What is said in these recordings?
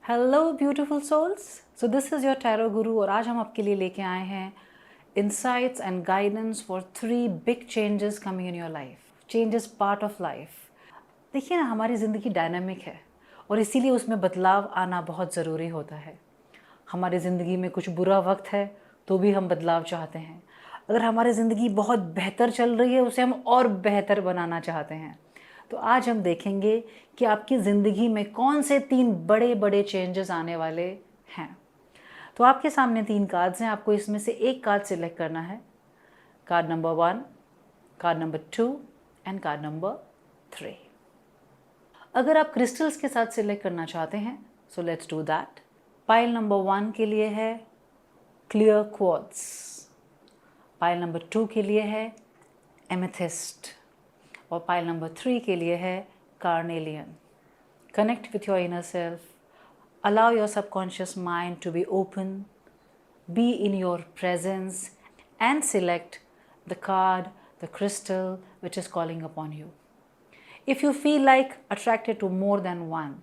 Hello beautiful souls. So this is your tarot guru और आज हम आपके लिए लेके आए हैं insights and guidance for 3 big changes coming in your life. Changes part of life. देखिए ना, हमारी ज़िंदगी डायनामिक है और इसीलिए उसमें बदलाव आना बहुत ज़रूरी होता है। हमारी ज़िंदगी में कुछ बुरा वक्त है तो भी हम बदलाव चाहते हैं। अगर हमारी ज़िंदगी बहुत बेहतर चल रही है उसे हम और बेहतर बनाना चाहते हैं। तो आज हम देखेंगे कि आपकी ज़िंदगी में कौन से 3 बड़े चेंजेस आने वाले हैं। तो आपके सामने 3 कार्ड्स हैं, आपको इसमें से एक कार्ड सिलेक्ट करना है। Card number 1, card number 2 and card number 3। अगर आप क्रिस्टल्स के साथ सिलेक्ट करना चाहते हैं so let's do that. Pile number 1 के लिए है क्लियर क्वार्ट्ज, पाइल नंबर 2 के लिए है एमेथिस्ट और पाइल नंबर 3 के लिए है carnelian. Connect with your inner self. Allow your subconscious mind to be open. Be in your presence and select the card, the crystal which is calling upon you. If you feel like attracted to more than one,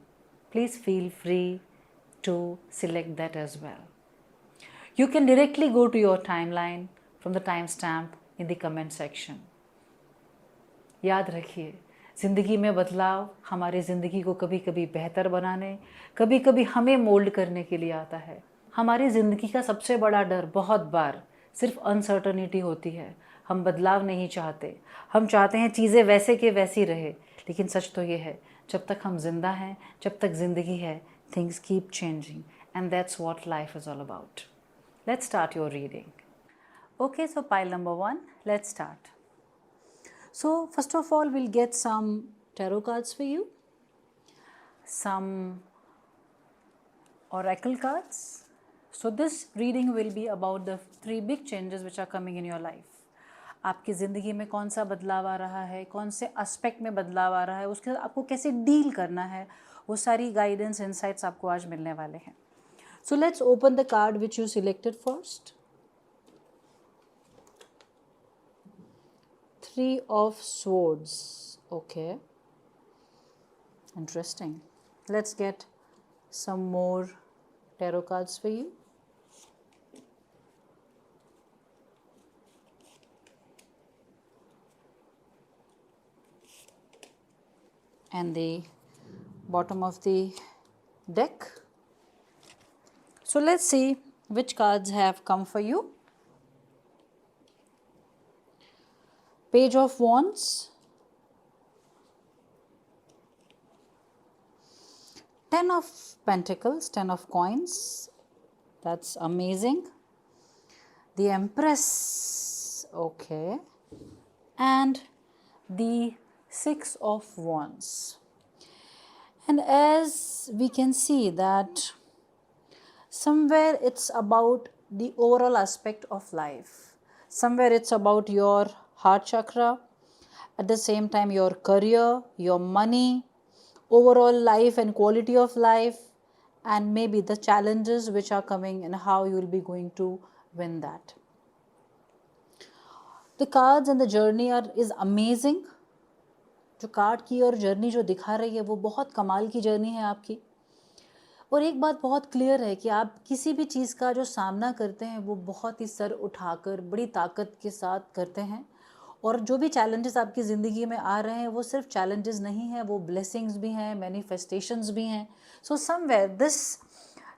please feel free to select that as well. You can directly go to your timeline from the timestamp in the comment section. याद रखिए, ज़िंदगी में बदलाव हमारी ज़िंदगी को कभी कभी बेहतर बनाने, कभी कभी हमें मोल्ड करने के लिए आता है। हमारी ज़िंदगी का सबसे बड़ा डर बहुत बार सिर्फ अनसर्टनिटी होती है। हम बदलाव नहीं चाहते, हम चाहते हैं चीज़ें वैसे के वैसी रहे। लेकिन सच तो ये है, जब तक हम जिंदा हैं, जब तक ज़िंदगी है, things keep changing and that's what life is all about. Let's start your reading. Okay, so pile number 1, let's start. So first of all, we'll get some tarot cards for you, some oracle cards. So this reading will be about the 3 big changes which are coming in your life. आपकी ज़िंदगी में कौन सा बदलाव आ रहा है, कौन से एस्पेक्ट में बदलाव आ रहा है, उसके साथ आपको कैसे डील करना है, वो सारी गाइडेंस इंसाइट्स आपको आज मिलने वाले हैं. So let's open the card which you selected first. 3 of Swords. Okay, interesting. Let's get some more tarot cards for you. And the bottom of the deck. So let's see which cards have come for you. Page of Wands, Ten of Pentacles, 10 of Coins. That's amazing. The Empress, okay, and the 6 of Wands. And as we can see that somewhere it's about the overall aspect of life. Somewhere it's about your heart chakra, at the same time your career, your money, overall life and quality of life, and maybe the challenges which are coming and how you will be going to win that. The cards and the journey is amazing. जो card की और journey जो दिखा रही है वो बहुत कमाल की जर्नी है आपकी. और एक बात बहुत क्लियर है कि आप किसी भी चीज़ का जो सामना करते हैं वो बहुत ही सर उठाकर बड़ी ताकत के साथ करते हैं. और जो भी चैलेंजेस आपकी ज़िंदगी में आ रहे हैं वो सिर्फ चैलेंजेस नहीं हैं, वो ब्लेसिंग्स भी हैं, मैनिफेस्टेशंस भी हैं. So somewhere this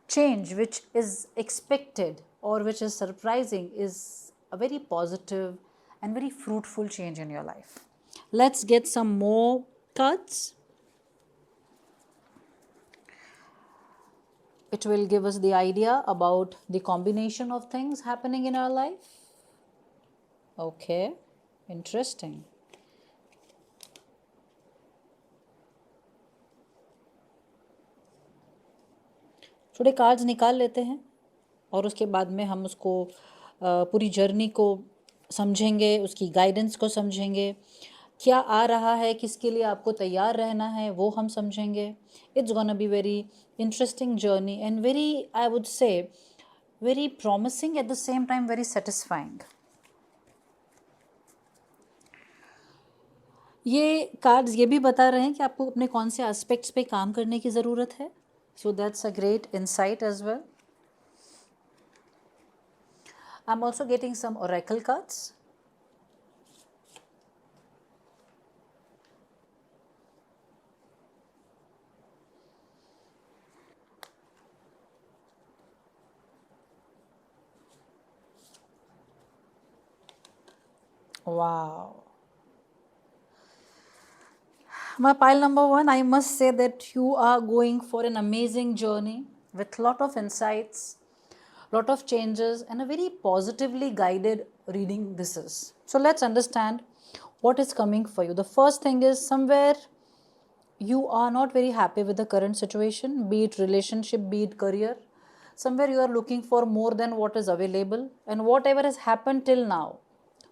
change which is expected or which is surprising is a very positive and very fruitful change in your life. Let's get some more cards. It will give us the idea about the combination of things happening in our life. Okay, interesting. थोड़े cards निकाल लेते हैं और उसके बाद में हम उसको पूरी जर्नी को समझेंगे, उसकी गाइडेंस को समझेंगे, क्या आ रहा है, किसके लिए आपको तैयार रहना है वो हम समझेंगे. It's gonna be very interesting journey and very, I would say very promising, at the same time very satisfying. ये कार्ड्स ये भी बता रहे हैं कि आपको अपने कौन से एस्पेक्ट्स पे काम करने की ज़रूरत है. So that's a great insight as well. I'm also getting some oracle cards. Wow. My pile number one, I must say that you are going for an amazing journey with lot of insights, lot of changes, and a very positively guided reading this is. So let's understand what is coming for you. The first thing is somewhere you are not very happy with the current situation, be it relationship, be it career. Somewhere you are looking for more than what is available, and whatever has happened till now,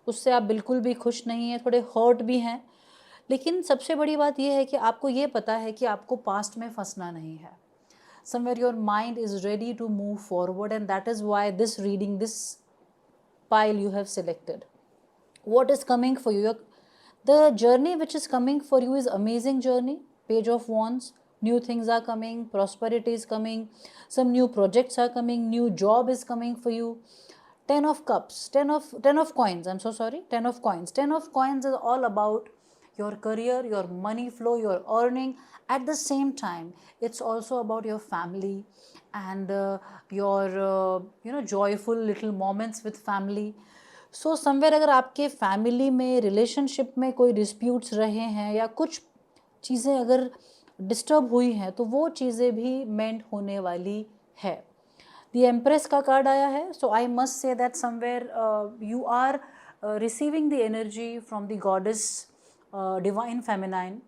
उससे आप बिल्कुल भी खुश नहीं हैं, थोड़े hurt भी हैं. लेकिन सबसे बड़ी बात यह है कि आपको ये पता है कि आपको पास्ट में फंसना नहीं है. Somewhere your mind is ready to move forward, and that is why this reading, this pile you have selected. What is coming for you? The journey which is coming for you is amazing journey. Page of Wands, new things are coming, prosperity is coming, some new projects are coming, new job is coming for you. 10 of cups, 10 of coins, I'm so sorry, 10 of coins. 10 of coins is all about your career, your money flow, your earning. At the same time, it's also about your family and your joyful little moments with family. So somewhere अगर आपके family में, relationship में कोई disputes रहे हैं या कुछ चीज़ें अगर डिस्टर्ब हुई हैं, तो वो चीज़ें भी मेंट होने वाली है. द एम्प्रेस का कार्ड आया है. So I must say that somewhere you are receiving the energy from the goddess divine feminine.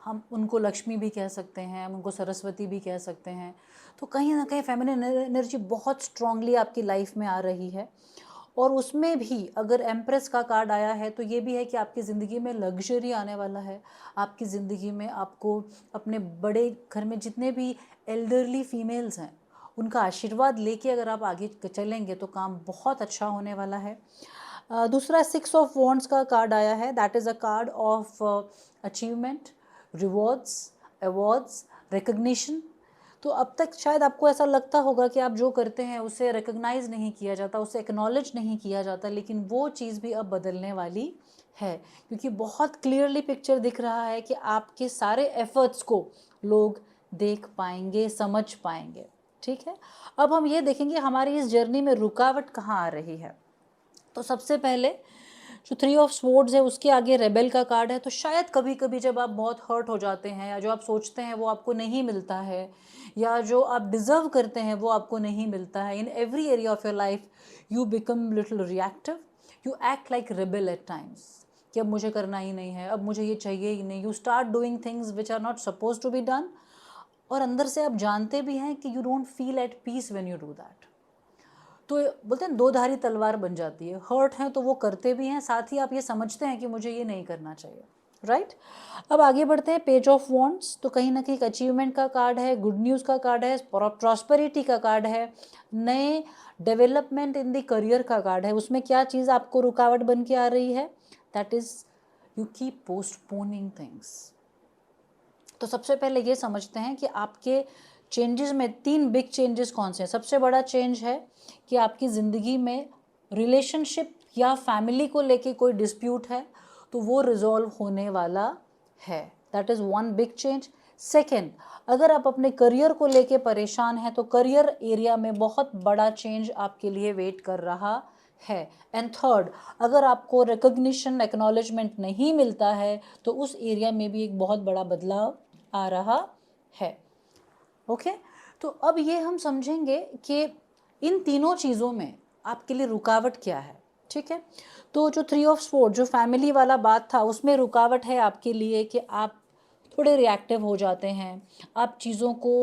हम उनको लक्ष्मी भी कह सकते हैं, हम उनको सरस्वती भी कह सकते हैं. तो कहीं ना कहीं फेमिनिन एनर्जी बहुत स्ट्रांगली आपकी लाइफ में आ रही है. और उसमें भी अगर एम्प्रेस का कार्ड आया है तो ये भी है कि आपकी ज़िंदगी में लग्जरी आने वाला है. आपकी ज़िंदगी में आपको अपने बड़े घर में जितने भी एल्डरली फीमेल्स हैं उनका आशीर्वाद लेके अगर आप आगे चलेंगे तो काम बहुत अच्छा होने वाला है. दूसरा 6 ऑफ वॉन्ड्स का कार्ड आया है. That is a card of achievement, rewards, awards, recognition. तो अब तक शायद आपको ऐसा लगता होगा कि आप जो करते हैं उसे रिकग्नाइज नहीं किया जाता, उसे एक्नॉलेज नहीं किया जाता, लेकिन वो चीज़ भी अब बदलने वाली है क्योंकि बहुत क्लियरली पिक्चर दिख रहा है कि आपके सारे एफर्ट्स को लोग देख पाएंगे, समझ पाएंगे. ठीक है, अब हम ये देखेंगे हमारी इस जर्नी में रुकावट कहाँ आ रही है. तो सबसे पहले जो 3 ऑफ स्वॉर्ड्स है उसके आगे रेबेल का कार्ड है. तो शायद कभी कभी जब आप बहुत हर्ट हो जाते हैं या जो आप सोचते हैं वो आपको नहीं मिलता है या जो आप डिज़र्व करते हैं वो आपको नहीं मिलता है, in every area of your life you become little reactive, you act like rebel at times कि अब मुझे करना ही नहीं है, अब मुझे ये चाहिए ही नहीं. You start doing things which are not suppose to be done, और अंदर से आप जानते भी हैं कि you don't feel at peace when you do that. तो बोलते हैं दो धारी तलवार बन जाती है. हर्ट हैं तो वो करते भी हैं, साथ ही आप ये समझते हैं कि मुझे ये नहीं करना चाहिए. राइट, अब आगे बढ़ते हैं. पेज ऑफ वॉन्ड्स, तो कहीं ना कहीं एक अचीवमेंट का कार्ड है, गुड न्यूज़ का कार्ड है, प्रॉस्पेरिटी का कार्ड है, नए डेवलपमेंट इन द करियर का कार्ड है. उसमें क्या चीज़ आपको रुकावट बन के आ रही है? That is you keep postponing things. तो सबसे पहले ये समझते हैं कि आपके चेंजेस में 3 बिग चेंजेस कौन से हैं. सबसे बड़ा चेंज है कि आपकी ज़िंदगी में रिलेशनशिप या फैमिली को लेके कोई डिस्प्यूट है तो वो रिजॉल्व होने वाला है. That is one big change. Second, अगर आप अपने करियर को लेके परेशान हैं तो करियर एरिया में बहुत बड़ा चेंज आपके लिए वेट कर रहा है. एंड थर्ड, अगर आपको रिकग्निशन, एक्नॉलेजमेंट नहीं मिलता है तो उस एरिया में भी एक बहुत बड़ा बदलाव आ रहा है. ओके, तो अब ये हम समझेंगे कि इन तीनों चीज़ों में आपके लिए रुकावट क्या है. ठीक है, तो जो 3 ऑफ स्वॉर्ड, जो फैमिली वाला बात था, उसमें रुकावट है आपके लिए कि आप थोड़े रिएक्टिव हो जाते हैं. आप चीज़ों को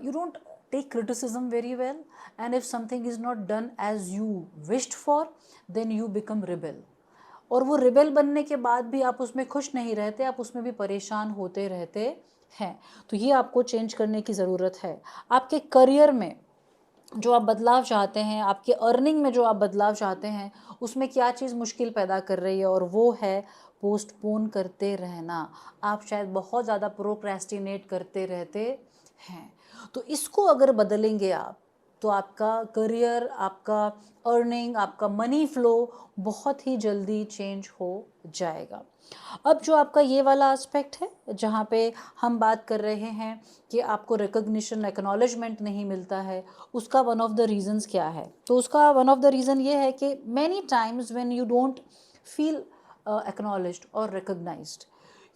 you don't take criticism very well, and if something is not done as you wished for then you become rebel. और वो रिबेल बनने के बाद भी आप उसमें खुश नहीं रहते, आप उसमें भी परेशान होते रहते हैं. तो ये आपको चेंज करने की ज़रूरत है. आपके करियर में जो आप बदलाव चाहते हैं, आपके अर्निंग में जो आप बदलाव चाहते हैं, उसमें क्या चीज़ मुश्किल पैदा कर रही है, और वो है पोस्टपोन करते रहना, आप शायद बहुत ज़्यादा प्रोक्रेस्टिनेट करते रहते हैं। तो इसको अगर बदलेंगे आप, तो आपका करियर, आपका अर्निंग, आपका मनी फ्लो बहुत ही जल्दी चेंज हो जाएगा। अब जो आपका ये वाला एस्पेक्ट है जहाँ पे हम बात कर रहे हैं कि आपको रिकॉग्निशन, एक्नॉलेजमेंट नहीं मिलता है, उसका वन ऑफ द रीजंस क्या है? तो उसका वन ऑफ द रीज़न ये है कि many times when you don't feel acknowledged or recognized,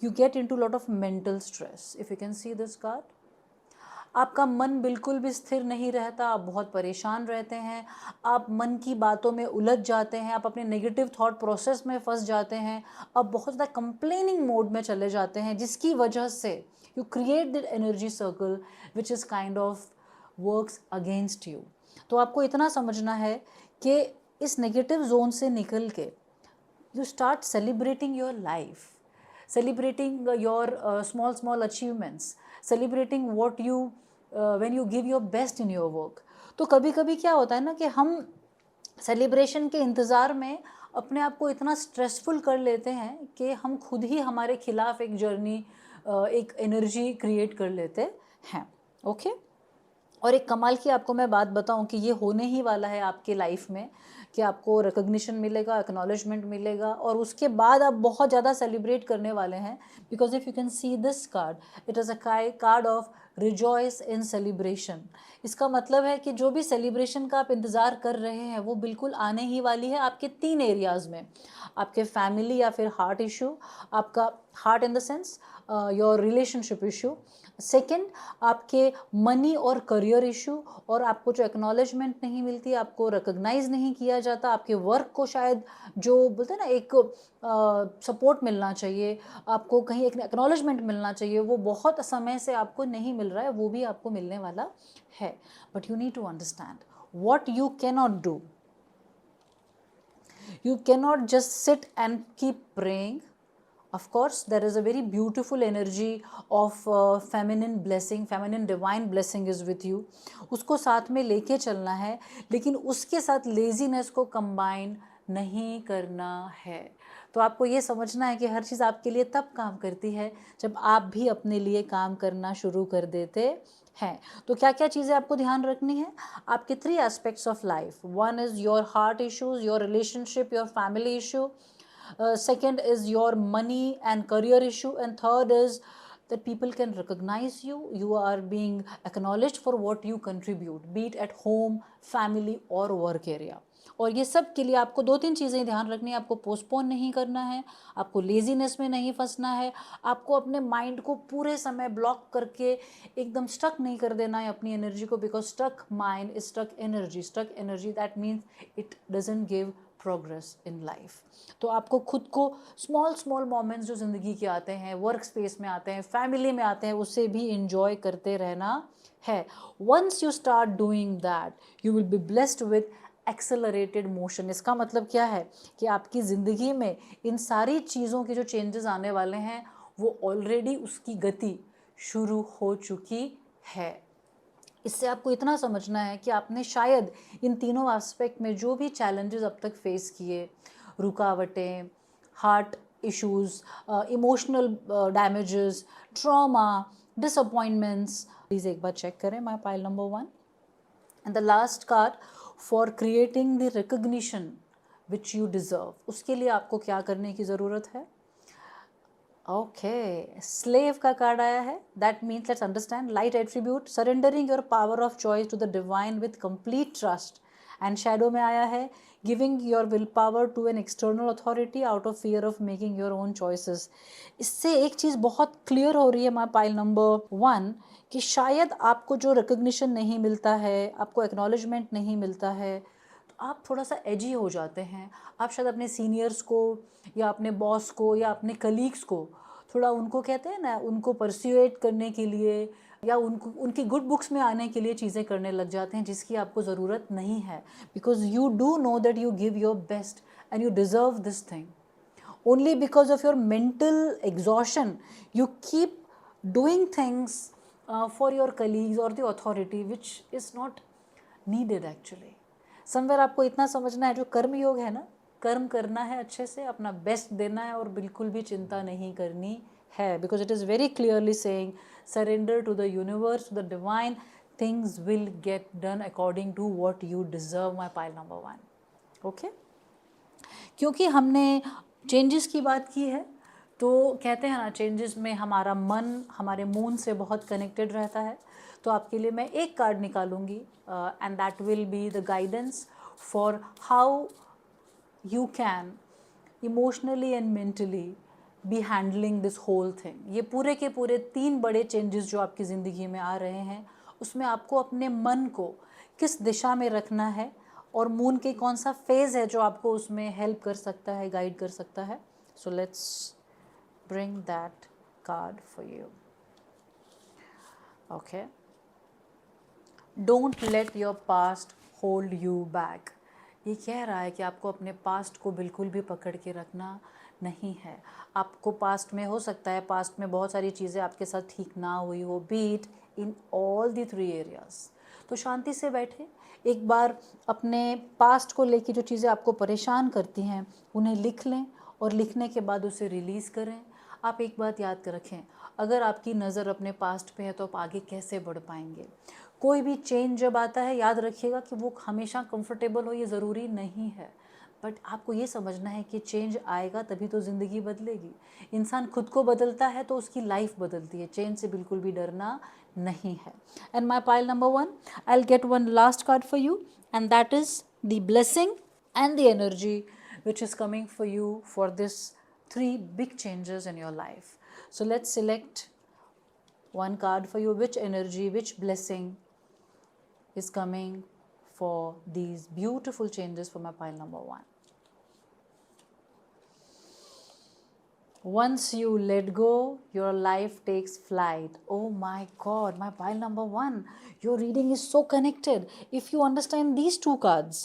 you get into lot of mental stress. If you can see this card, आपका मन बिल्कुल भी स्थिर नहीं रहता, आप बहुत परेशान रहते हैं, आप मन की बातों में उलझ जाते हैं, आप अपने नेगेटिव थॉट प्रोसेस में फंस जाते हैं, आप बहुत ज़्यादा कंप्लेनिंग मोड में चले जाते हैं, जिसकी वजह से you create the energy circle which is kind of works against you. तो आपको इतना समझना है कि इस नेगेटिव जोन से निकल के you start celebrating your life, celebrating your small achievements, celebrating what you when you give your best in your work. तो कभी कभी क्या होता है ना कि हम सेलिब्रेशन के इंतज़ार में अपने आप को इतना स्ट्रेसफुल कर लेते हैं कि हम खुद ही हमारे खिलाफ एक जर्नी, एक एनर्जी क्रिएट कर लेते हैं। ओके, और एक कमाल की आपको मैं बात बताऊं कि ये होने ही वाला है आपके लाइफ में कि आपको रिकॉग्निशन मिलेगा, एक्नॉलेजमेंट मिलेगा, और उसके बाद आप बहुत ज़्यादा सेलिब्रेट करने वाले हैं। Because if you can see this card, it is a card of rejoice in celebration. इसका मतलब है कि जो भी सेलिब्रेशन का आप इंतज़ार कर रहे हैं वो बिल्कुल आने ही वाली है आपके 3 एरियाज़ में, आपके फैमिली या फिर हार्ट इशू, आपका heart in the sense your relationship issue, second आपके मनी और करियर इशू, और आपको जो एक्नॉलेजमेंट नहीं मिलती, आपको रिकॉग्नाइज नहीं किया जाता, आपके वर्क को शायद जो बोलते हैं ना एक सपोर्ट मिलना चाहिए, आपको कहीं एक एक्नॉलेजमेंट मिलना चाहिए, वो बहुत समय से आपको नहीं मिल रहा है, वो भी आपको मिलने वाला है। But you need to understand what you cannot do. You cannot just sit and keep praying. Of course, there is a very beautiful energy of feminine blessing, feminine divine blessing is with you. उसको साथ में लेके चलना है, लेकिन उसके साथ laziness को कंबाइन नहीं करना है। तो आपको ये समझना है कि हर चीज़ आपके लिए तब काम करती है जब आप भी अपने लिए काम करना शुरू कर देते हैं। तो क्या क्या चीज़ें आपको ध्यान रखनी है? आपके 3 aspects of life, one is your heart issues, your relationship, your family issue, second is your money and career issue, and third is that people can recognize you, you are being acknowledged for what you contribute, be it at home, family or work area. और ये सब के लिए आपको 2-3 चीज़ें ध्यान रखनी है। आपको पोस्टपोन नहीं करना है, आपको लेजीनेस में नहीं फंसना है, आपको अपने माइंड को पूरे समय ब्लॉक करके एकदम स्टक नहीं कर देना है अपनी एनर्जी को, because stuck mind is stuck energy that means it doesn't give progress in life. तो आपको खुद को स्मॉल मोमेंट्स जो ज़िंदगी के आते हैं, वर्क स्पेस में आते हैं, फैमिली में आते हैं, उससे भी इंजॉय करते रहना है। Once you start doing that, you will be blessed with accelerated motion. इसका मतलब क्या है कि आपकी ज़िंदगी में इन सारी चीज़ों के जो चेंजेस आने वाले हैं वो ऑलरेडी उसकी गति शुरू हो चुकी है। इससे आपको इतना समझना है कि आपने शायद इन तीनों एस्पेक्ट में जो भी चैलेंजेस अब तक फेस किए, रुकावटें, heart issues, emotional damages, trauma, disappointments, please एक बार चेक करें my pile number 1 and the last card for creating the recognition which you deserve. उसके लिए आपको क्या करने की ज़रूरत है? ओके, स्लेव का कार्ड आया है। That means let's understand light attribute, surrendering your power of choice to the divine with complete trust. And shadow में आया है giving your will power to an external authority out of fear of making your own choices. इससे एक चीज़ बहुत clear हो रही है my pile number 1 कि शायद आपको जो रिकग्निशन नहीं मिलता है, आपको एक्नॉलेजमेंट नहीं मिलता है, आप थोड़ा सा एजी हो जाते हैं। आप शायद अपने सीनियर्स को या अपने बॉस को या अपने कलीग्स को थोड़ा, उनको कहते हैं ना, उनको परस्यूएट करने के लिए या उनको उनकी गुड बुक्स में आने के लिए चीज़ें करने लग जाते हैं जिसकी आपको ज़रूरत नहीं है। Because you do know that you give your best and you deserve this thing. Only because of your mental exhaustion you keep doing things for your colleagues और the authority which is not needed actually. Somewhere आपको इतना समझना है, जो कर्म योग है ना, कर्म करना है, अच्छे से अपना बेस्ट देना है और बिल्कुल भी चिंता नहीं करनी है, because it is very clearly saying surrender to the universe, to the divine, things will get done according to what you deserve, my pile number 1. Okay, क्योंकि हमने चेंजेस की बात की है तो कहते हैं ना, चेंजेस में हमारा मन हमारे मून से बहुत कनेक्टेड रहता है. तो आपके लिए मैं एक कार्ड निकालूंगी and that will be the guidance for how you can emotionally and mentally be handling this whole thing. ये पूरे के पूरे 3 बड़े चेंजेस जो आपकी ज़िंदगी में आ रहे हैं, उसमें आपको अपने मन को किस दिशा में रखना है और मून के कौन सा फेज़ है जो आपको उसमें हेल्प कर सकता है, गाइड कर सकता है. So let's bring that card for you. Okay. Don't let your past hold you back. ये कह रहा है कि आपको अपने पास्ट को बिल्कुल भी पकड़ के रखना नहीं है. आपको पास्ट में हो सकता है, पास्ट में बहुत सारी चीज़ें आपके साथ ठीक ना हुई हो, be it in all the 3 areas. तो शांति से बैठे, एक बार अपने पास्ट को लेके जो चीज़ें आपको परेशान करती हैं उन्हें लिख लें और लिखने के बाद उसे रिलीज़ करें. आप एक बात याद कर रखें, अगर आपकी नज़र अपने पास्ट पे है तो आप आगे कैसे बढ़ पाएंगे. कोई भी चेंज जब आता है, याद रखिएगा कि वो हमेशा कंफर्टेबल हो, ये ज़रूरी नहीं है, बट आपको ये समझना है कि चेंज आएगा तभी तो ज़िंदगी बदलेगी. इंसान खुद को बदलता है तो उसकी लाइफ बदलती है. चेंज से बिल्कुल भी डरना नहीं है. And my pile number 1, I will get one last card for you and that is the blessing and the energy which is coming for you for this 3 big changes in your life. So let's select one card for you. Which energy, which blessing is coming for these beautiful changes for my pile number 1? Once you let go, your life takes flight. Oh my God, my pile number 1, your reading is so connected. If you understand these 2 cards,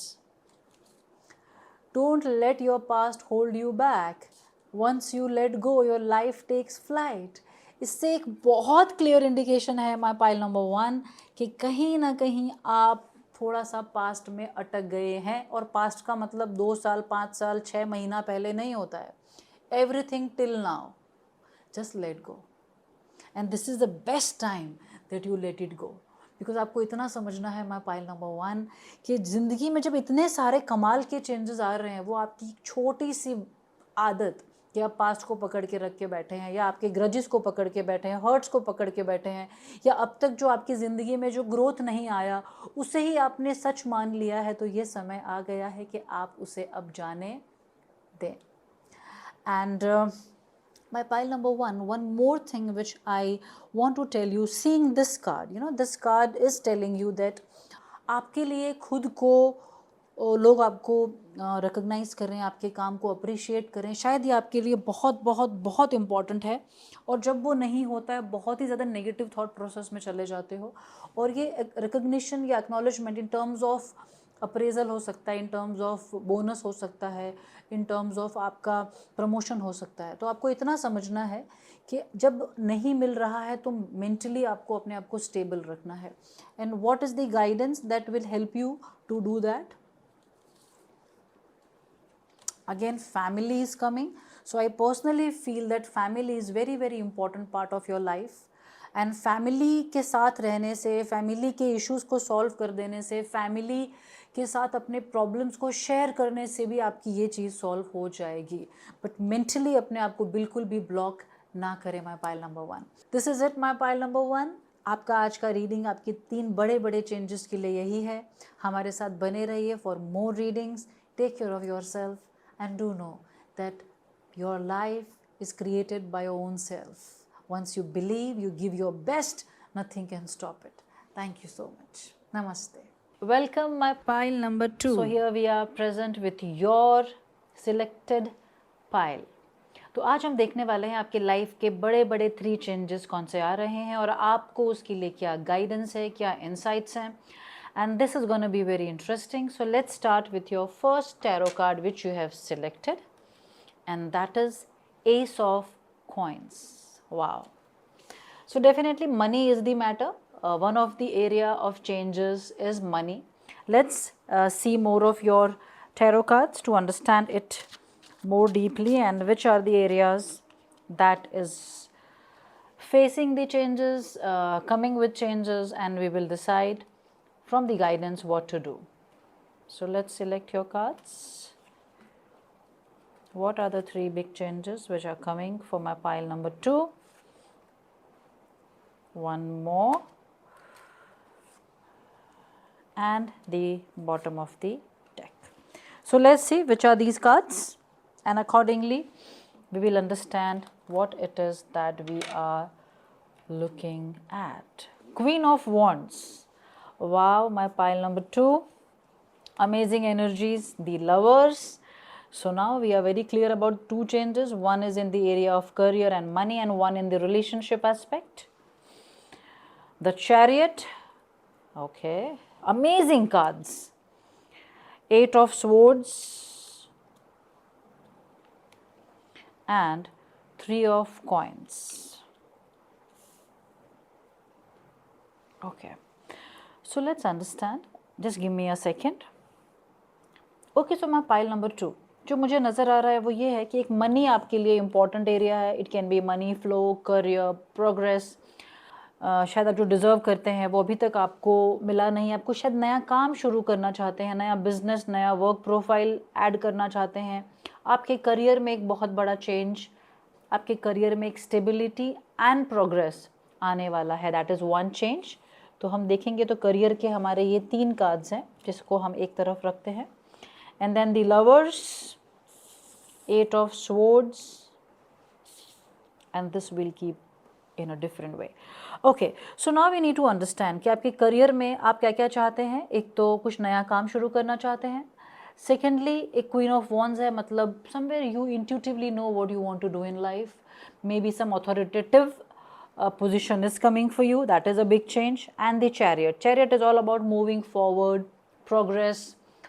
don't let your past hold you back. Once you let go, your life takes flight. इससे एक बहुत clear indication है my pile number 1 कि कहीं ना कहीं आप थोड़ा सा पास्ट में अटक गए हैं. और पास्ट का मतलब 2 साल, 5 साल, 6 महीना पहले नहीं होता है. Everything till now, just let go. And this is the best time that you let it go. Because आपको इतना समझना है माय पाइल नंबर 1 कि ज़िंदगी में जब इतने सारे कमाल के चेंजेस आ रहे हैं, वो आपकी छोटी सी आदत कि आप पास्ट को पकड़ के रख के बैठे हैं, या आपके ग्रजेस को पकड़ के बैठे हैं, हर्ट्स को पकड़ के बैठे हैं, या अब तक जो आपकी ज़िंदगी में जो ग्रोथ नहीं आया उसे ही आपने सच मान लिया है, तो ये समय आ गया है कि आप उसे अब जाने दें. And my pile number 1, one more thing which I want to tell you, seeing this card, this card is telling you that आपके लिए खुद को लोग आपको रिकॉग्नाइज करें, आपके काम को अप्रिशिएट करें, शायद ये आपके लिए बहुत बहुत बहुत इम्पॉर्टेंट है. और जब वो नहीं होता है, बहुत ही ज़्यादा नेगेटिव थॉट प्रोसेस में चले जाते हो. और ये रिकग्निशन या acknowledgement in terms of appraisal हो सकता है, इन टर्म्स ऑफ बोनस हो सकता है, इन टर्म्स ऑफ आपका प्रमोशन हो सकता है. तो आपको इतना समझना है कि जब नहीं मिल रहा है तो मेंटली आपको अपने आप को स्टेबल रखना है. And what is the guidance that will help you to do that? Again, family is coming. So I personally feel that family is very very important part of your life. And family के साथ रहने से, family के issues को solve कर देने से, family के साथ अपने प्रॉब्लम्स को शेयर करने से भी आपकी ये चीज़ सॉल्व हो जाएगी. बट मेंटली अपने आप को बिल्कुल भी ब्लॉक ना करें my pile number 1. This is it my pile number 1. आपका आज का रीडिंग आपकी 3 बड़े बड़े चेंजेस के लिए यही है. हमारे साथ बने रहिए for more readings. Take care of your self and do know that your life is created by your own self. Once you believe, you give your best, nothing can stop it. Thank you so much. Namaste. Welcome my pile number 2. So here we are present with your selected pile. तो आज हम देखने वाले हैं आपके life के बड़े बड़े 3 चेंजेस कौन से आ रहे हैं और आपको उसके लिए क्या गाइडेंस है, क्या इनसाइट्स हैं. And this is going to be very interesting. So let's start with your first tarot card which you have selected, and that is Ace of Coins. Wow. So definitely money is the matter. One of the area of changes is money. Let's see more of your tarot cards to understand it more deeply, and which are the areas that is facing the changes, coming with changes, and we will decide from the guidance what to do. So let's select your cards. What are the 3 big changes which are coming for my pile number 2? One more, and the bottom of the deck. So let's see which are these cards, and accordingly we will understand what it is that we are looking at. Queen of Wands. Wow, my pile number 2. Amazing energies, the Lovers. So now we are very clear about 2 changes. One is in the area of career and money, and one in the relationship aspect. The Chariot. Okay, amazing cards. 8 of Swords and 3 of Coins. Okay, so let's understand. Just give me a second. Okay, so my pile number 2 जो मुझे नज़र आ रहा है वो ये है कि एक मनी आपके लिए इम्पॉर्टेंट एरिया है. It can be money flow, career, progress. शायद आप जो डिज़र्व करते हैं वो अभी तक आपको मिला नहीं. आपको शायद नया काम शुरू करना चाहते हैं, नया बिजनेस, नया वर्क प्रोफाइल ऐड करना चाहते हैं. आपके करियर में एक बहुत बड़ा चेंज, आपके करियर में एक स्टेबिलिटी एंड प्रोग्रेस आने वाला है. That is one change. तो हम देखेंगे तो करियर के हमारे ये 3 कार्ड्स हैं जिसको हम एक तरफ रखते हैं. And then the Lovers, 8 of Swords, and this will keep in a different way. Okay, so now we need to understand कि आपके करियर में आप क्या क्या चाहते हैं. एक तो कुछ नया काम शुरू करना चाहते हैं. Secondly, एक Queen of Wands है, मतलब somewhere you intuitively know what you want to do in life. Maybe some authoritative position is coming for you. That is a big change. And the Chariot. Chariot is all about moving forward, progress.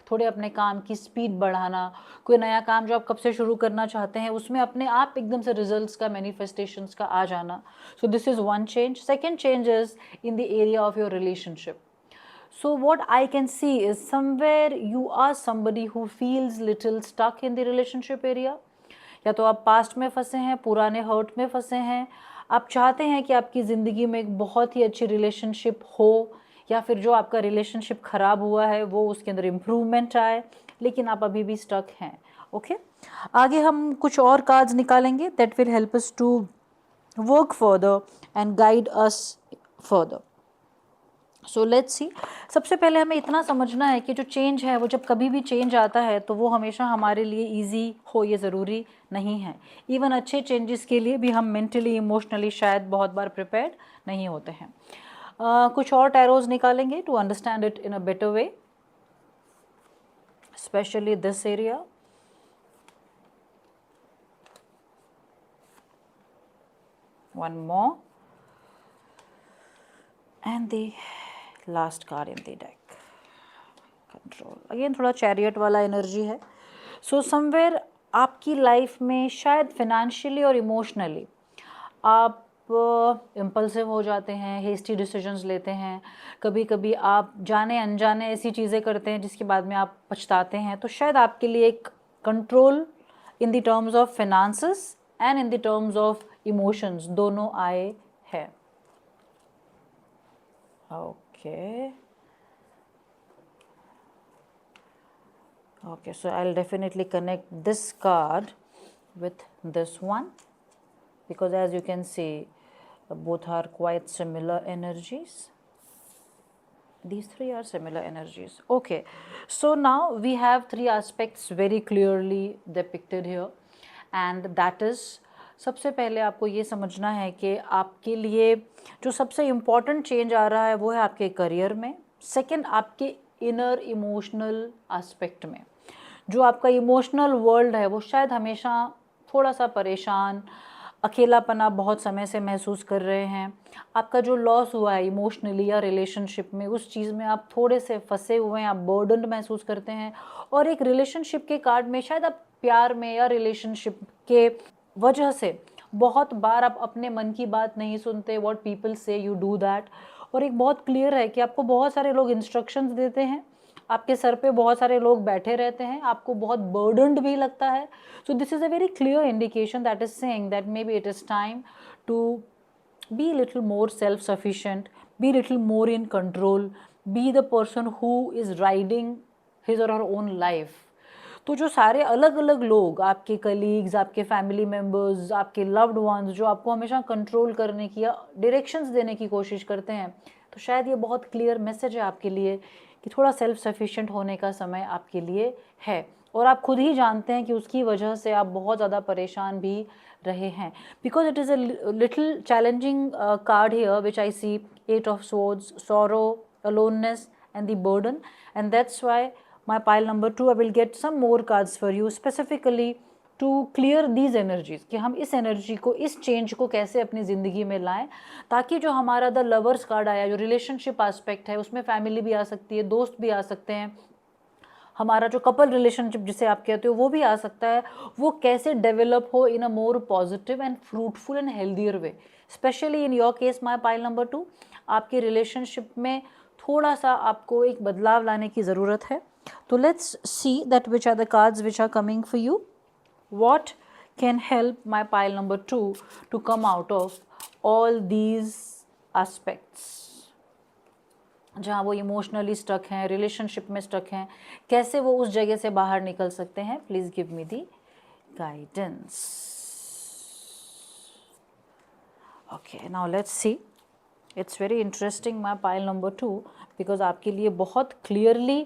थोड़े अपने काम की speed बढ़ाना. कोई नया काम जो आप कब से शुरू करना चाहते हैं उसमें अपने आप एकदम से रिजल्ट्स का, मैनिफेस्टेशंस का आ जाना. So this is one change. Second change is in the area of your relationship. So what I can see is somewhere you are somebody who feels little stuck in the relationship area. या तो आप past में फंसे हैं, पुराने hurt में फंसे हैं. आप चाहते हैं कि आपकी ज़िंदगी में एक बहुत ही अच्छी रिलेशनशिप हो, या फिर जो आपका रिलेशनशिप ख़राब हुआ है वो उसके अंदर इम्प्रूवमेंट आए, लेकिन आप अभी भी स्टक हैं. ओके, आगे हम कुछ और कार्ड्स निकालेंगे that will help us to work further and guide us further. So let's see. सबसे पहले हमें इतना समझना है कि जो चेंज है वो जब कभी भी चेंज आता है तो वो हमेशा हमारे लिए ईजी हो ये ज़रूरी नहीं है. इवन अच्छे चेंजेस के लिए भी हम मेंटली, इमोशनली शायद बहुत बार प्रिपेयर्ड नहीं होते हैं. कुछ और टैरोज निकालेंगे to understand it in a better way, specially this area. One more and the last card in the deck, control. Again थोड़ा चैरियट वाला एनर्जी है. सो समवेयर आपकी लाइफ में शायद फिनेंशियली और इमोशनली आप इम्पल्सिव हो जाते हैं, हेस्टी डिसीजंस लेते हैं. कभी कभी आप जाने अनजाने ऐसी चीज़ें करते हैं जिसके बाद में आप पछताते हैं. तो शायद आपके लिए एक control in the terms of finances and in the terms of emotions दोनों आए हैं. Okay okay, so I will definitely connect this card with this one because as you can see both are quite similar energies. These 3 are similar energies. Okay, so now we have 3 aspects very clearly depicted here, and that is सबसे पहले आपको ये समझना है कि आपके लिए जो सबसे इम्पॉर्टेंट चेंज आ रहा है वो है आपके करियर में. सेकंड, आपके इनर इमोशनल एस्पेक्ट में. जो आपका इमोशनल वर्ल्ड है वो शायद हमेशा थोड़ा सा परेशान, अकेलापना बहुत समय से महसूस कर रहे हैं. आपका जो लॉस हुआ है इमोशनली या रिलेशनशिप में, उस चीज़ में आप थोड़े से फंसे हुए हैं, आप बर्डन महसूस करते हैं. और एक रिलेशनशिप के कार्ड में शायद आप प्यार में या रिलेशनशिप के वजह से बहुत बार आप अपने मन की बात नहीं सुनते. व्हाट पीपल से यू डू दैट. और एक बहुत क्लियर है कि आपको बहुत सारे लोग इंस्ट्रक्शंस देते हैं, आपके सर पे बहुत सारे लोग बैठे रहते हैं, आपको बहुत बर्डनड भी लगता है. So this is a very clear indication that is saying that maybe it is time to be little more self sufficient, be little more in control, be the person who is riding his or her own life. तो जो सारे अलग अलग लोग, आपके colleagues, आपके family members, आपके loved ones, जो आपको हमेशा कंट्रोल करने की या डायरेक्शंस देने की कोशिश करते हैं, तो शायद ये बहुत क्लियर मैसेज है आपके लिए कि थोड़ा सेल्फ सफिशिएंट होने का समय आपके लिए है. और आप खुद ही जानते हैं कि उसकी वजह से आप बहुत ज़्यादा परेशान भी रहे हैं. Because it is a little challenging card here which I see, 8 of swords, sorrow, aloneness and the burden, and that's why my pile number 2, I will get some more cards for you specifically to clear these energies, कि हम इस energy को, इस change को कैसे अपनी ज़िंदगी में लाएं, ताकि जो हमारा द लवर्स कार्ड आया, जो रिलेशनशिप एस्पेक्ट है, उसमें फैमिली भी आ सकती है, दोस्त भी आ सकते हैं, हमारा जो कपल रिलेशनशिप जिसे आप कहते हो वो भी आ सकता है, वो कैसे डेवलप हो in a more positive and fruitful and healthier way. Especially in your case my pile number 2, आपके रिलेशनशिप में थोड़ा सा आपको एक बदलाव लाने की ज़रूरत है. तो let's see that which are the cards which are coming for you. What can help my pile number 2 to come out of all these aspects, जहाँ वो इमोशनली स्टक हैं, रिलेशनशिप में स्टक हैं, कैसे वो उस जगह से बाहर निकल सकते हैं. Please give me the guidance. Okay, now let's see. It's very interesting my pile number 2, because आपके लिए बहुत क्लियरली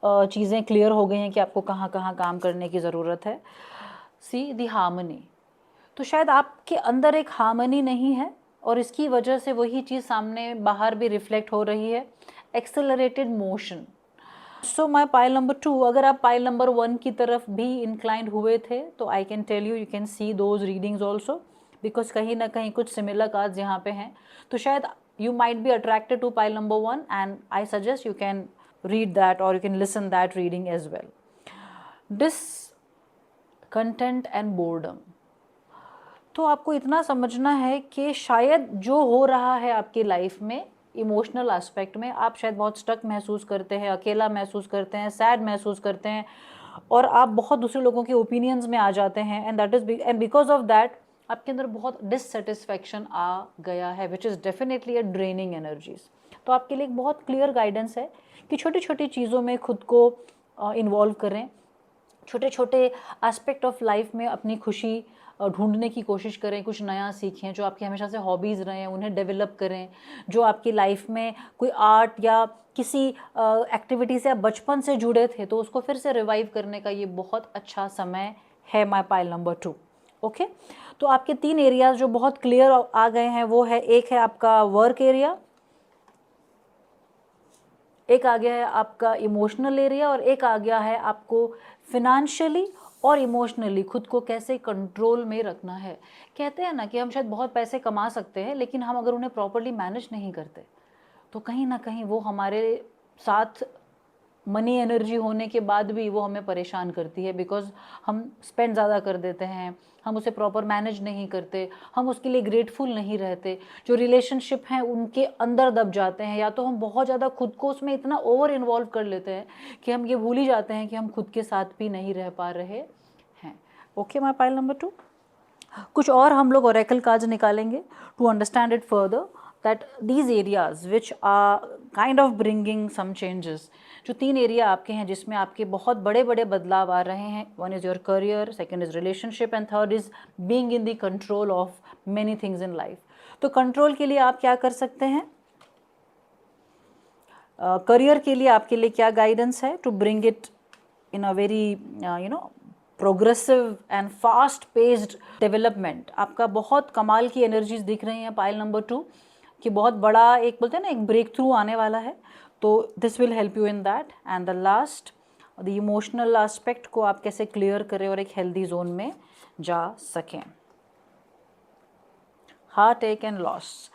चीज़ें क्लियर हो गई हैं कि आपको कहाँ कहाँ काम करने की ज़रूरत है. सी दी हार्मनी. तो शायद आपके अंदर एक हार्मनी नहीं है और इसकी वजह से वही चीज़ सामने बाहर भी रिफ्लेक्ट हो रही है. Accelerated motion. So my pile number 2, अगर आप पाइल नंबर 1 की तरफ भी इंक्लाइंड हुए थे तो I can tell you, you can see those readings also, because कहीं ना कहीं कुछ सिमिलर कार्ड्स यहाँ पे हैं. तो शायद you might be attracted to pile number 1, and I suggest you can read that or you can listen that reading as well. Discontent and boredom. तो आपको इतना समझना है कि शायद जो हो रहा है आपकी लाइफ में इमोशनल एस्पेक्ट में, आप शायद बहुत स्टक महसूस करते हैं, अकेला महसूस करते हैं, सैड महसूस करते हैं, और आप बहुत दूसरे लोगों के ओपिनियंस में आ जाते हैं. And that is and because of that आपके अंदर बहुत डिससेटिस्फैक्शन आ गया है, which is definitely a draining energies. तो आपके लिए एक बहुत क्लियर गाइडेंस है कि छोटी छोटी चीज़ों में खुद को इन्वॉल्व करें, छोटे छोटे एस्पेक्ट ऑफ लाइफ में अपनी खुशी ढूंढने की कोशिश करें, कुछ नया सीखें, जो आपकी हमेशा से हॉबीज़ रहे हैं उन्हें डेवलप करें, जो आपकी लाइफ में कोई आर्ट या किसी एक्टिविटी से आप बचपन से जुड़े थे तो उसको फिर से रिवाइव करने का ये बहुत अच्छा समय है माय पाइल नंबर 2. ओके, तो आपके 3 एरियाज जो बहुत क्लियर आ गए हैं वो है, एक है आपका वर्क एरिया, एक आ गया है आपका इमोशनल एरिया, और एक आ गया है आपको फिनेंशियली और इमोशनली खुद को कैसे कंट्रोल में रखना है. कहते हैं ना कि हम शायद बहुत पैसे कमा सकते हैं, लेकिन हम अगर उन्हें प्रॉपर्ली मैनेज नहीं करते तो कहीं ना कहीं वो हमारे साथ मनी एनर्जी होने के बाद भी वो हमें परेशान करती है, बिकॉज हम स्पेंड ज़्यादा कर देते हैं, हम उसे प्रॉपर मैनेज नहीं करते, हम उसके लिए ग्रेटफुल नहीं रहते, जो रिलेशनशिप हैं उनके अंदर दब जाते हैं, या तो हम बहुत ज़्यादा खुद को उसमें इतना ओवर इन्वॉल्व कर लेते हैं कि हम ये भूल ही जाते हैं कि हम खुद के साथ भी नहीं रह पा रहे हैं. Okay, my pile number 2. कुछ और हम लोग ओरेकल कार्ड्स निकालेंगे to understand it further, that these areas which are kind of bringing some changes. जो 3 एरिया आपके हैं जिसमें आपके बहुत बड़े बड़े बदलाव आ रहे हैं, 1 is your career, 2nd is relationship, and 3rd is being in the control of many things in life. तो कंट्रोल के लिए आप क्या कर सकते हैं? करियर के लिए आपके लिए क्या गाइडेंस है to bring it in a very progressive and fast paced development. आपका बहुत कमाल की एनर्जीज दिख रही हैं पाइल नंबर 2 कि बहुत बड़ा एक बोलते हैं ना, एक ब्रेक थ्रू आने वाला है. तो this will help you in that. And the last, the emotional aspect को आप कैसे क्लियर करें और एक हेल्दी जोन में जा सकें. हार्ट एक एंड लॉस.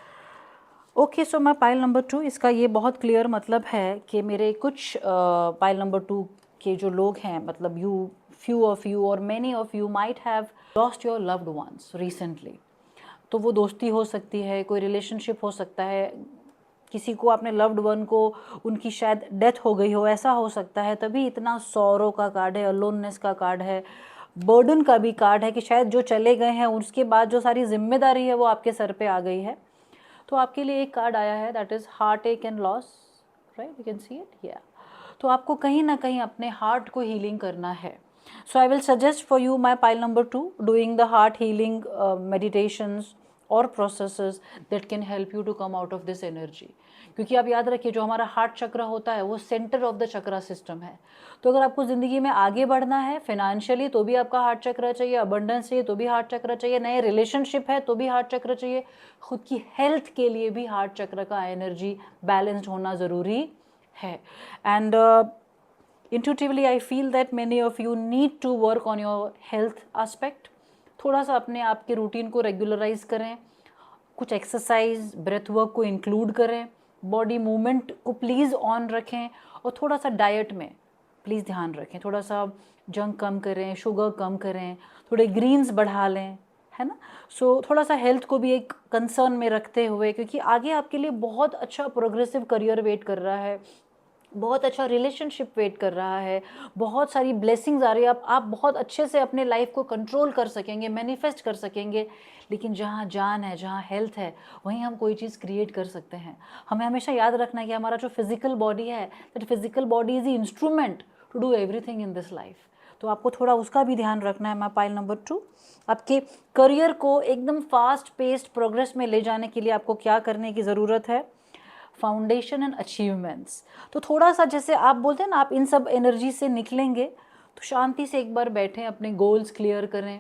ओके, सो मैं पाइल नंबर 2, इसका ये बहुत क्लियर मतलब है कि मेरे कुछ पाइल नंबर 2 के जो लोग हैं, मतलब you, few of you or many of you might have lost your loved ones recently. तो वो दोस्ती हो सकती है, कोई रिलेशनशिप हो सकता है, किसी को अपने लव्ड वन को उनकी शायद डेथ हो गई हो, ऐसा हो सकता है, तभी इतना सौरों का कार्ड है, अलोननेस का कार्ड है, बर्डन का भी कार्ड है कि शायद जो चले गए हैं उसके बाद जो सारी जिम्मेदारी है वो आपके सर पे आ गई है। तो आपके लिए एक कार्ड आया है, दैट इज़ हार्ट एक and loss, right, you can see it, या। तो आपको कहीं ना कहीं अपने हार्ट को हीलिंग करना है। So I will suggest for you my pile number 2 doing the heart healing meditations और processes that can help you to come out of this energy. क्योंकि आप याद रखिए, जो हमारा हार्ट चक्र होता है वो centre of the chakra system है। तो अगर आपको ज़िंदगी में आगे बढ़ना है फाइनेंशियली तो भी आपका हार्ट चक्र चाहिए, अबंडेंस चाहिए तो भी हार्ट चक्र चाहिए, नए रिलेशनशिप है तो भी हार्ट चक्र चाहिए, खुद की हेल्थ के लिए भी हार्ट चक्र का एनर्जी बैलेंस्ड होना ज़रूरी है। And intuitively I feel that many of you need to work on your health aspect। थोड़ा सा अपने आप के रूटीन को रेगुलराइज करें, कुछ एक्सरसाइज ब्रेथ वर्क को इंक्लूड करें, बॉडी मूवमेंट को प्लीज़ ऑन रखें, और थोड़ा सा डाइट में प्लीज़ ध्यान रखें, थोड़ा सा जंक कम करें, शुगर कम करें, थोड़े ग्रीन्स बढ़ा लें, है ना। सो थोड़ा सा हेल्थ को भी एक कंसर्न में रखते हुए, क्योंकि आगे आपके लिए बहुत अच्छा प्रोग्रेसिव करियर वेट कर रहा है, बहुत अच्छा रिलेशनशिप वेट कर रहा है, बहुत सारी ब्लेसिंग्स आ रही है, आप बहुत अच्छे से अपने लाइफ को कंट्रोल कर सकेंगे, मैनिफेस्ट कर सकेंगे। लेकिन जहाँ जान है, जहाँ हेल्थ है, वहीं हम कोई चीज़ क्रिएट कर सकते हैं। हमें हमेशा याद रखना है कि हमारा जो फिजिकल बॉडी है, that physical body is the instrument to do everything in this life. तो आपको थोड़ा उसका भी ध्यान रखना है। माई पाइल नंबर 2, आपके करियर को एकदम फास्ट पेस्ड प्रोग्रेस में ले जाने के लिए आपको क्या करने की ज़रूरत है? Foundation and achievements. तो थोड़ा सा जैसे आप बोलते हैं ना, आप इन सब एनर्जी से निकलेंगे तो शांति से एक बार बैठें, अपने गोल्स क्लियर करें।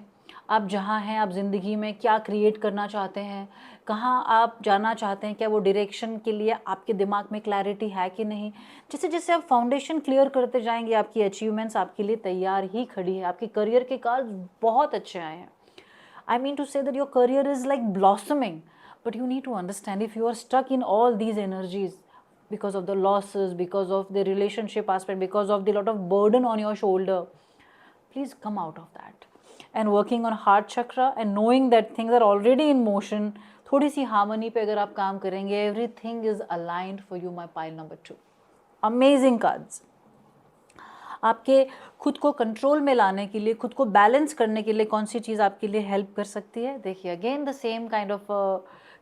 आप जहाँ हैं, आप ज़िंदगी में क्या क्रिएट करना चाहते हैं, कहाँ आप जाना चाहते हैं, क्या वो डायरेक्शन के लिए आपके दिमाग में क्लैरिटी है कि नहीं। जैसे जैसे आप फाउंडेशन क्लियर करते जाएंगे, आपकी अचीवमेंट्स आपके लिए तैयार ही खड़ी है। आपके करियर के कार्ड बहुत अच्छे आए हैं। I mean to say that your career is like blossoming, but you need to understand, if you are stuck in all these energies because of the losses, because of the relationship aspect, because of the lot of burden on your shoulder, please come out of that and working on heart chakra and knowing that things are already in motion। थोड़ी सी harmony पे अगर आप काम करेंगे, everything is aligned for you, my pile number 2। Amazing cards। आपके खुद को control में लाने के लिए, खुद को बैलेंस करने के लिए कौन सी चीज़ आपके लिए हेल्प कर सकती है? देखिए, again the same kind of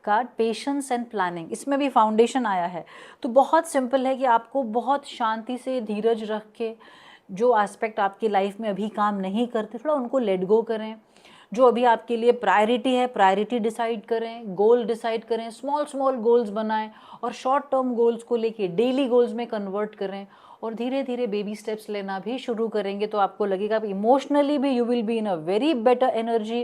card, patience and planning. इसमें भी फाउंडेशन आया है। तो बहुत सिंपल है कि आपको बहुत शांति से धीरज रख के जो एस्पेक्ट आपकी लाइफ में अभी काम नहीं करते, थोड़ा उनको लेट गो करें। जो अभी आपके लिए प्रायोरिटी है, प्रायोरिटी डिसाइड करें, गोल डिसाइड करें, स्मॉल स्मॉल गोल्स बनाएं और शॉर्ट टर्म गोल्स को लेके डेली गोल्स में कन्वर्ट करें, और धीरे धीरे बेबी स्टेप्स लेना भी शुरू करेंगे तो आपको लगेगा इमोशनली भी you will be in a very better energy,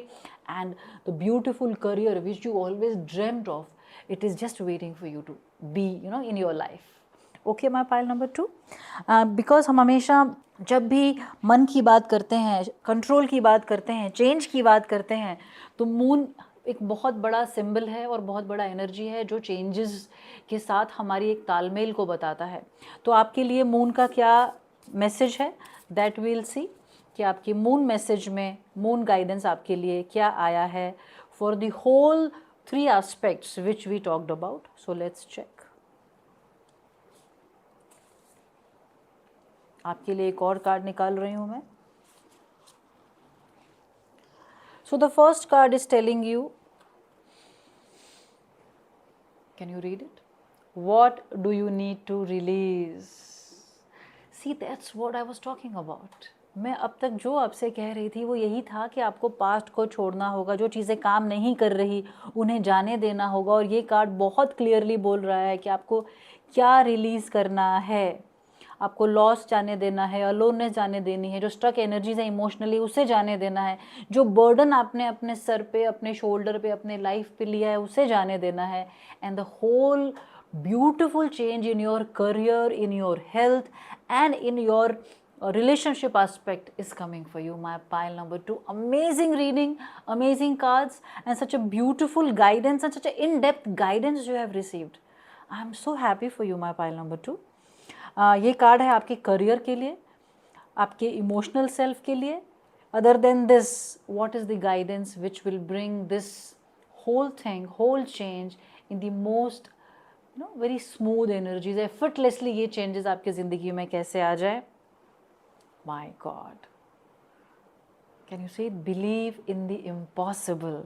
and the beautiful career which you always dreamed of, it is just waiting for you to be in your life. Okay, my pile number 2। Because हम हमेशा जब भी मन की बात करते हैं, control की बात करते हैं, चेंज की बात करते हैं, तो मून एक बहुत बड़ा सिंबल है और बहुत बड़ा एनर्जी है जो चेंजेस के साथ हमारी एक तालमेल को बताता है। तो आपके लिए मून का क्या मैसेज है, दैट विल सी कि आपकी मून मैसेज में मून गाइडेंस आपके लिए क्या आया है for the whole 3 aspects which we talked about. So let's check. आपके लिए एक और कार्ड निकाल रही हूँ मैं। So the first card is telling you, can you read it? What do you need to release? See, that's what I was talking about. मैं अब तक जो आपसे कह रही थी वो यही था कि आपको पास्ट को छोड़ना होगा, जो चीज़ें काम नहीं कर रही उन्हें जाने देना होगा। और ये कार्ड बहुत क्लियरली बोल रहा है कि आपको क्या रिलीज़ करना है। आपको लॉस जाने देना है, अलोननेस जाने देनी है, जो स्ट्रक एनर्जीज है इमोशनली उसे जाने देना है, जो बर्डन आपने अपने सर पे, अपने शोल्डर पे, अपने लाइफ पे लिया है उसे जाने देना है। And the whole beautiful change in your career, in your health, and in your relationship aspect is coming for you, my pile number 2. Amazing reading, amazing cards, and such a beautiful guidance and such an in-depth guidance you have received. I am so happy for you, my pile number 2. ये card है आपके career के लिए, आपके emotional self के लिए. Other than this, what is the guidance which will bring this whole thing, whole change in the most very smooth energies, effortlessly ये changes आपकी ज़िंदगी में कैसे आ जाए. माई गॉड, कैन यू से बिलीव इन द इम्पॉसिबल.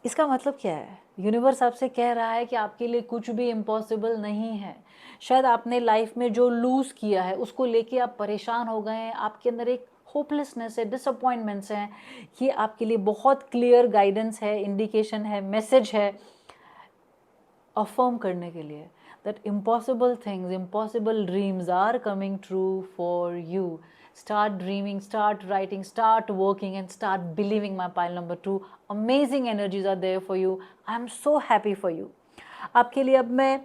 इसका मतलब क्या है? यूनिवर्स आपसे कह रहा है कि आपके लिए कुछ भी इम्पॉसिबल नहीं है. शायद आपने लाइफ में जो लूज़ किया है उसको लेके आप परेशान हो गए हैं, आपके अंदर एक होपलेसनेस है, डिसअपॉइंटमेंट्स हैं. ये आपके लिए बहुत क्लियर गाइडेंस है, इंडिकेशन है, मैसेज है अफर्म करने के लिए that impossible things, impossible dreams are coming true for you. Start dreaming, start writing, start working, and start believing. My pile number 2, amazing energies are there for you. I am so happy for you. आपके लिए अब मैं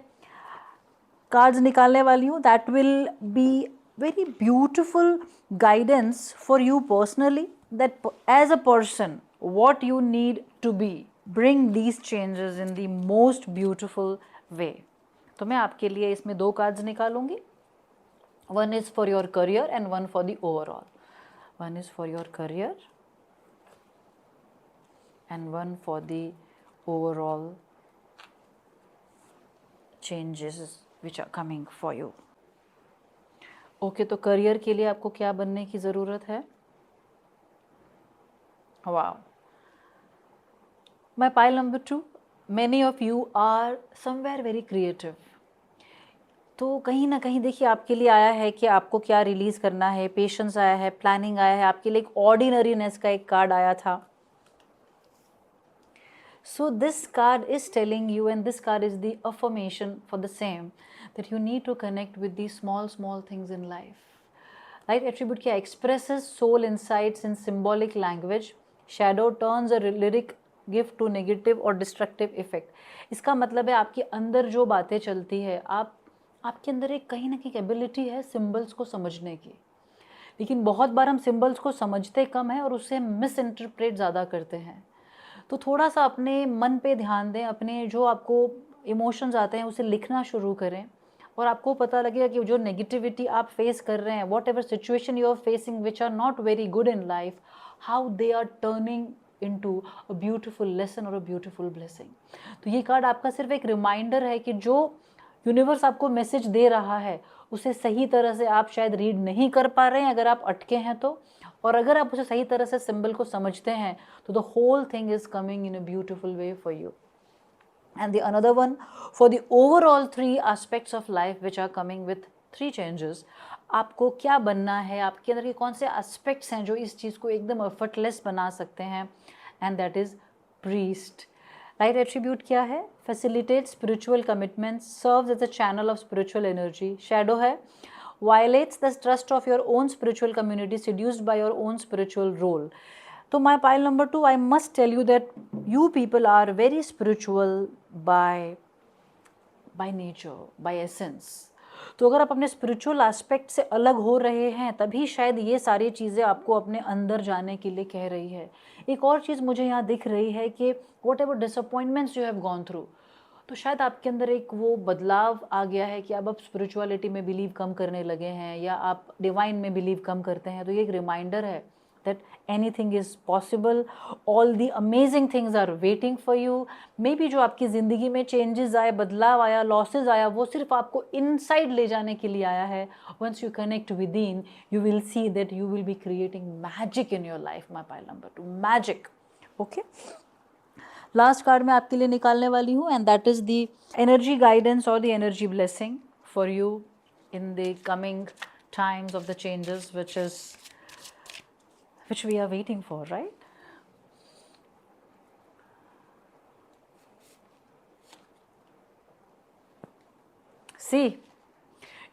cards निकालने वाली हूँ. That will be very beautiful guidance for you personally, that as a person what you need to be, bring these changes in the most beautiful way. तो मैं आपके लिए इसमें 2 कार्ड्स निकालूंगी. One is for your career and one for the overall. One is for your career and one for the overall changes which are coming for you. Okay, तो career के लिए आपको क्या बनने की ज़रूरत है? Wow. My pile number 2, many of you are somewhere very creative. तो कहीं ना कहीं देखिए आपके लिए आया है कि आपको क्या रिलीज़ करना है. पेशेंस आया है, प्लानिंग आया है, आपके लिए एक ऑर्डिनरीनेस का एक कार्ड आया था. So this card is telling you, and this card is the affirmation for the same, that you need to connect with these small things in life. Light attribute क्या? Expresses soul insights in symbolic language. Shadow turns a lyric gift to negative or destructive effect. इसका मतलब है आपके अंदर जो बातें चलती है, आपके अंदर एक कहीं ना कहीं एबिलिटी है सिम्बल्स को समझने की. लेकिन बहुत बार हम सिम्बल्स को समझते कम है और उससे मिस इंटरप्रेट ज़्यादा करते हैं. तो थोड़ा सा अपने मन पे ध्यान दें, अपने जो आपको इमोशंस आते हैं उसे लिखना शुरू करें और आपको पता लगेगा कि जो नेगेटिविटी आप फेस कर रहे हैं, whatever situation you are facing which are not very good in life, how they are turning into a beautiful lesson और अ ब्यूटीफुल ब्लेसिंग. तो ये कार्ड आपका सिर्फ एक रिमाइंडर है कि जो यूनिवर्स आपको मैसेज दे रहा है उसे सही तरह से आप शायद रीड नहीं कर पा रहे हैं अगर आप अटके हैं तो, और अगर आप उसे सही तरह से सिंबल को समझते हैं तो the whole thing is coming in a beautiful way for you. And the another one for the overall 3 aspects of life which are coming with 3 changes. आपको क्या बनना है, आपके अंदर के कौन से एस्पेक्ट्स हैं जो इस चीज़ को एकदम एफर्टलेस बना सकते हैं, and that is priest. Right attribute क्या है? Facilitate spiritual commitment, serves as a channel of spiritual energy. Shadow है violates the trust of your own spiritual community, seduced by your own spiritual role. So my pile number 2, I must tell you that you people are very spiritual by nature, by essence. तो अगर आप अपने spiritual aspect से अलग हो रहे हैं तभी शायद ये सारी चीज़ें आपको अपने अंदर जाने के लिए कह रही है. एक और चीज़ मुझे यहाँ दिख रही है कि what ever disappointments you have gone through, तो शायद आपके अंदर एक वो बदलाव आ गया है कि अब आप स्पिरिचुअलिटी में बिलीव कम करने लगे हैं या आप डिवाइन में बिलीव कम करते हैं. तो ये एक रिमाइंडर है that anything is possible, all the amazing things are waiting for you. Maybe जो आपकी ज़िंदगी में चेंजेस आए, बदलाव आया, लॉसेज आया, वो सिर्फ आपको इनसाइड ले जाने के लिए आया है. Once you connect within, you will see that you will be creating magic in your life. My pile number 2, magic. Okay. Last card मैं आपके लिए निकालने वाली हूँ, and that is the energy guidance और the energy blessing for you in the coming times of the changes which we are waiting for, right? See,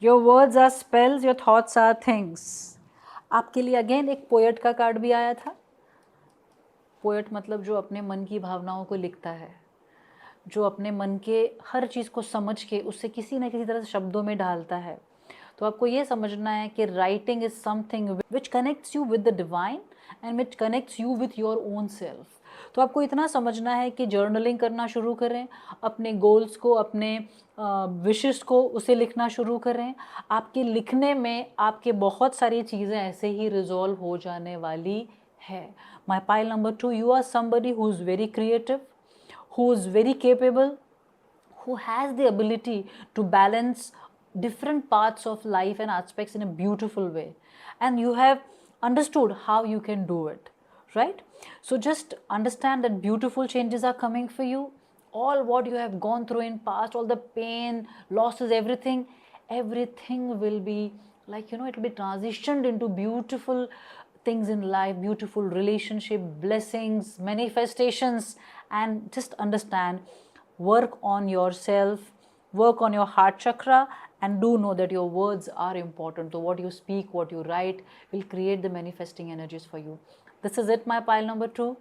your words are spells, your thoughts are things. आपके लिए again एक poet का card भी आया था. Poet मतलब जो अपने मन की भावनाओं को लिखता है, जो अपने मन के हर चीज़ को समझ के उससे किसी न किसी तरह से शब्दों में डालता है. तो आपको ये समझना है कि writing is something which connects you with the divine and which connects you with your own self. तो आपको इतना समझना है कि जर्नलिंग करना शुरू करें, अपने गोल्स को, अपने विशेस को उसे लिखना शुरू करें. आपके लिखने में आपके बहुत सारी चीज़ें ऐसे ही रिजॉल्व हो जाने वाली है. My pile number 2, you are somebody who is very creative, who is very capable, who has the ability to balance different parts of life and aspects in a beautiful way, and you have understood how you can do it, right? So just understand that beautiful changes are coming for you. All what you have gone through in past, all the pain, losses, everything will be like, it will be transitioned into beautiful things in life, beautiful relationship, blessings, manifestations. And just understand, work on yourself, work on your heart chakra, and do know that your words are important. So what you speak, what you write will create the manifesting energies for you. This is it, my pile number 2.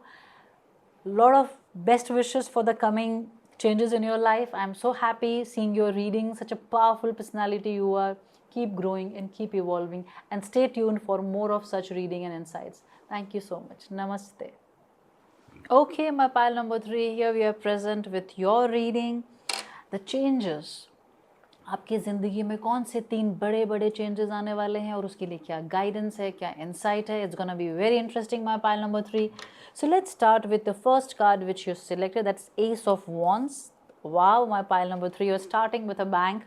Lot of best wishes for the coming changes in your life. I'm so happy seeing your reading. Such a powerful personality you are. Keep growing and keep evolving, and stay tuned for more of such reading and insights. Thank you so much. Namaste. Okay, my pile number 3, here we are present with your reading. The changes, आपकी ज़िंदगी में कौन से 3 बड़े बड़े changes आने वाले हैं और उसके लिए क्या गाइडेंस है, क्या इंसाइट है. It's gonna be very interesting, my pile number 3. So let's start with the first card which you selected, that's ace of wands. Wow, my pile number 3, you are starting with a bang.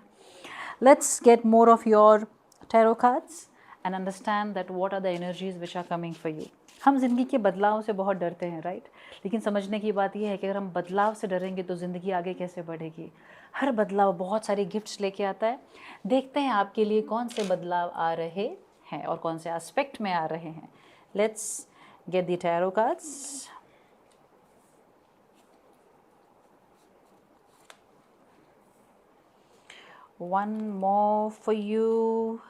Let's get more of your tarot cards and understand that what are the energies which are coming for you. हम ज़िंदगी के बदलाव से बहुत डरते हैं, right? लेकिन समझने की बात यह है कि अगर हम बदलाव से डरेंगे तो ज़िंदगी आगे कैसे बढ़ेगी. हर बदलाव बहुत सारी गिफ्ट्स लेके आता है. देखते हैं आपके लिए कौन से बदलाव आ रहे हैं और कौन से एस्पेक्ट में आ रहे हैं. Let's get the tarot cards. One more for you.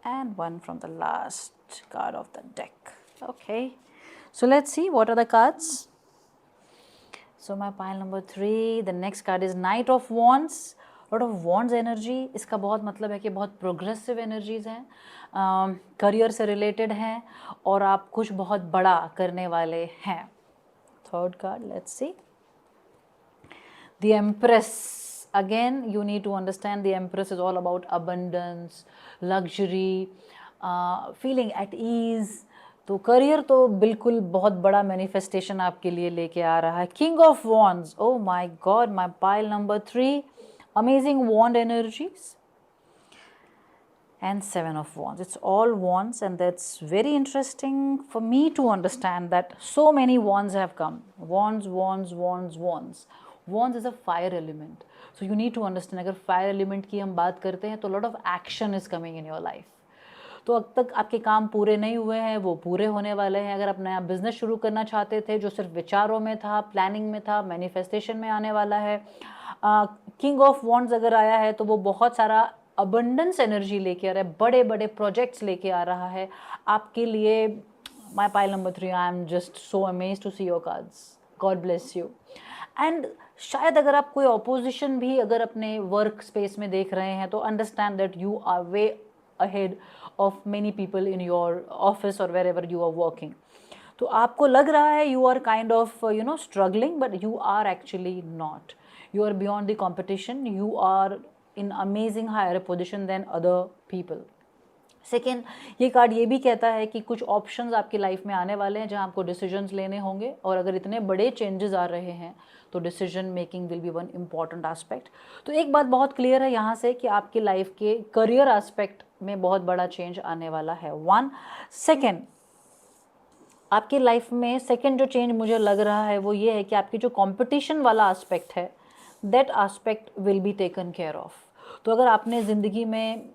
And one from the last card of the deck. Okay, so let's see what are the cards. So my pile number 3, the next card is Knight of Wands. Lot of Wands energy. इसका बहुत मतलब है कि बहुत progressive energies हैं, career से related हैं और आप कुछ बहुत बड़ा करने वाले हैं. Third card, let's see. The Empress. Again, you need to understand the Empress is all about abundance, luxury, feeling at ease. तो करियर तो बिल्कुल बहुत बड़ा मैनिफेस्टेशन आपके लिए लेके आ रहा है. King of Wands. Oh my God, my pile number 3. Amazing wand energies. And 7 of Wands. It's all wands, and that's very interesting for me to understand that so many wands have come. Wands, wands, wands, wands. Wands is a fire element. So you need to understand, अगर fire element की हम बात करते हैं तो lot of action is coming in your life. तो अब तक आपके काम पूरे नहीं हुए हैं, वो पूरे होने वाले हैं. अगर आप नया बिजनेस शुरू करना चाहते थे जो सिर्फ विचारों में था, प्लानिंग में था, मैनिफेस्टेशन में आने वाला है. किंग ऑफ वॉन्ड्स अगर आया है तो वो बहुत सारा अबंडेंस एनर्जी लेके आ रहा है, बड़े बड़े प्रोजेक्ट्स लेके आ रहा है आपके लिए. My pile number 3, I am just so amazed to see your cards. God bless you. And शायद अगर आप कोई ऑपोजिशन भी अगर अपने वर्क स्पेस में देख रहे हैं तो understand that you are way ahead of many people in your office और wherever you are working. तो आपको लग रहा है you are kind of struggling, but you are actually not. You are beyond the competition. You are in amazing higher position than other people. Second, ये card ये भी कहता है कि कुछ ऑप्शंस आपकी लाइफ में आने वाले हैं जहां आपको डिसीजंस लेने होंगे, और अगर इतने बड़े चेंजेस आ रहे हैं तो decision making will be one important aspect. तो एक बात बहुत क्लियर है यहाँ से कि आपकी लाइफ के करियर एस्पेक्ट में बहुत बड़ा चेंज आने वाला है. 1. सेकेंड, आपकी लाइफ में सेकेंड जो चेंज मुझे लग रहा है वो ये है कि आपकी जो कॉम्पिटिशन वाला एस्पेक्ट है, that aspect will be taken care of. तो अगर आपने ज़िंदगी में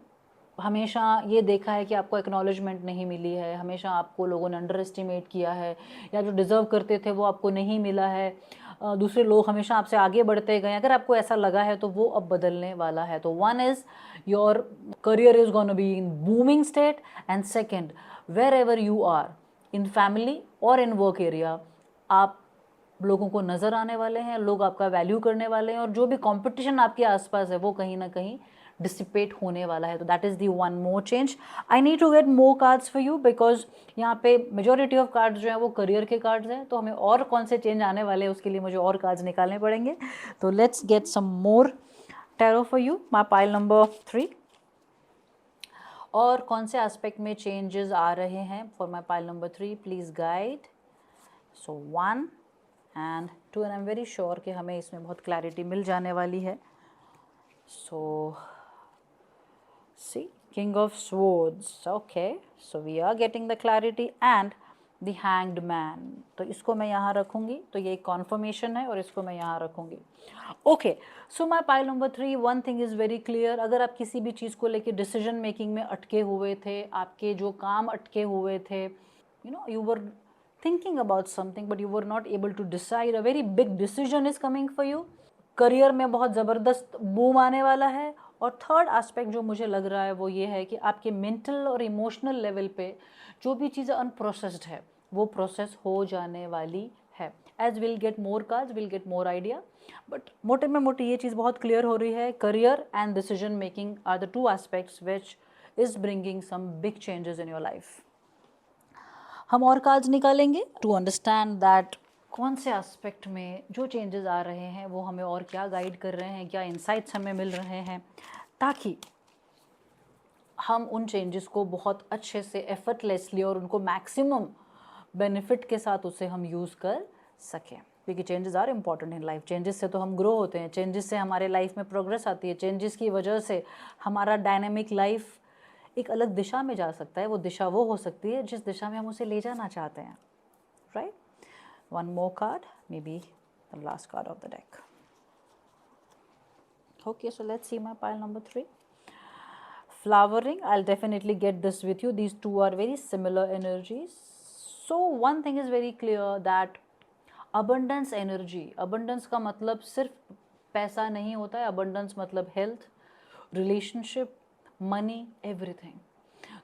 हमेशा ये देखा है कि आपको एक्नॉलेजमेंट नहीं मिली है, हमेशा आपको लोगों ने अंडर एस्टिमेट किया है, या जो डिज़र्व करते थे वो आपको नहीं मिला है, दूसरे लोग हमेशा आपसे आगे बढ़ते गए, अगर आपको ऐसा लगा है तो वो अब बदलने वाला है. तो 1 is your career is gonna be in booming state, and second, wherever you are in family और इन वर्क एरिया, आप लोगों को नज़र आने वाले हैं, लोग आपका वैल्यू करने वाले हैं, और जो भी कंपटीशन आपके आसपास है वो कहीं ना कहीं डिसिपेट होने वाला है. तो that is the one more change. I need to get more cards for you because यहाँ पे मेजोरिटी ऑफ कार्ड्स जो हैं वो करियर के कार्ड्स हैं. तो हमें और कौन से चेंज आने वाले हैं उसके लिए मुझे और कार्ड्स निकालने पड़ेंगे. तो let's get some more tarot for you, my pile number 3. और कौन से एस्पेक्ट में चेंजेस आ रहे हैं for my pile number 3, please guide. So 1, and 2 and I am very sure कि हमें इसमें बहुत क्लैरिटी मिल जाने वाली है. सो see, King of Swords. Okay, so we are getting the clarity and the Hanged Man. तो इसको मैं यहाँ रखूँगी, तो ये एक confirmation है और इसको मैं यहाँ रखूँगी. Okay, so my pile number 3, one thing is very clear. अगर आप किसी भी चीज़ को लेके decision making में अटके हुए थे, आपके जो काम अटके हुए थे, you were thinking about something but you were not able to decide, a very big decision is coming for you. Career में बहुत ज़बरदस्त बूम आने वाला है. और थर्ड एस्पेक्ट जो मुझे लग रहा है वो ये है कि आपके मेंटल और इमोशनल लेवल पे जो भी चीज़ें अनप्रोसेस्ड है वो प्रोसेस हो जाने वाली है. As will get more cards, will get more idea, but मोटे में मोटी ये चीज़ बहुत क्लियर हो रही है. Career and decision making are the 2 aspects which is bringing some big changes in your life. हम और कार्ड्स निकालेंगे टू अंडरस्टैंड दैट कौन से एस्पेक्ट में जो चेंजेस आ रहे हैं वो हमें और क्या गाइड कर रहे हैं, क्या इंसाइट्स हमें मिल रहे हैं, ताकि हम उन चेंजेस को बहुत अच्छे से एफर्टलेसली और उनको मैक्सिमम बेनिफिट के साथ उसे हम यूज़ कर सकें. क्योंकि changes are important in life. Changes से तो हम ग्रो होते हैं, चेंजेस से हमारे लाइफ में प्रोग्रेस आती है, चेंजेस की वजह से हमारा डायनेमिक लाइफ एक अलग दिशा में जा सकता है. वो दिशा वो हो सकती है जिस दिशा में हम उसे ले जाना चाहते हैं. Right? One more card, maybe the last card of the deck. Okay, so let's see my pile number 3. Flowering, I'll definitely get this with you. These two are very similar energies. So one thing is very clear that abundance energy, abundance का मतलब सिर्फ पैसा नहीं होता है. abundance मतलब health, relationship, money, everything.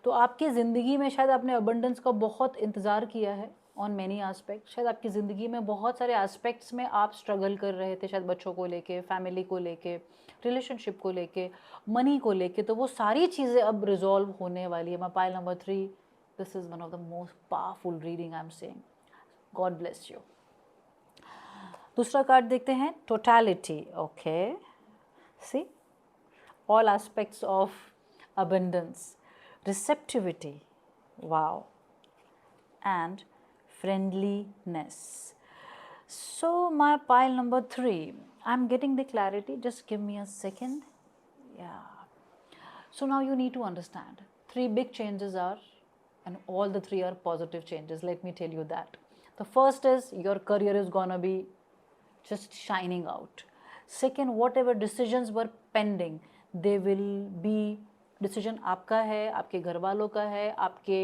तो आपकी ज़िंदगी में शायद आपने abundance का बहुत इंतज़ार किया है ऑन मैनी एस्पेक्ट. शायद आपकी ज़िंदगी में बहुत सारे एस्पेक्ट्स में आप स्ट्रगल कर रहे थे, शायद बच्चों को लेके, फैमिली को लेके, रिलेशनशिप को लेके, मनी को लेके. तो वो सारी चीज़ें अब रिजॉल्व होने वाली है. My pile number 3, this is one of the most powerful reading I am saying. God bless you. दूसरा कार्ड देखते हैं, totality. Okay, see all aspects of abundance, receptivity, wow, and friendliness. So my pile number 3, I'm getting the clarity. Just give me a second. Yeah. So now you need to understand 3 big changes are, and all the 3 are positive changes. Let me tell you that. The first is your career is gonna be just shining out. Second, whatever decisions were pending, they will be, decision आपका है, आपके घर वालों का है, आपके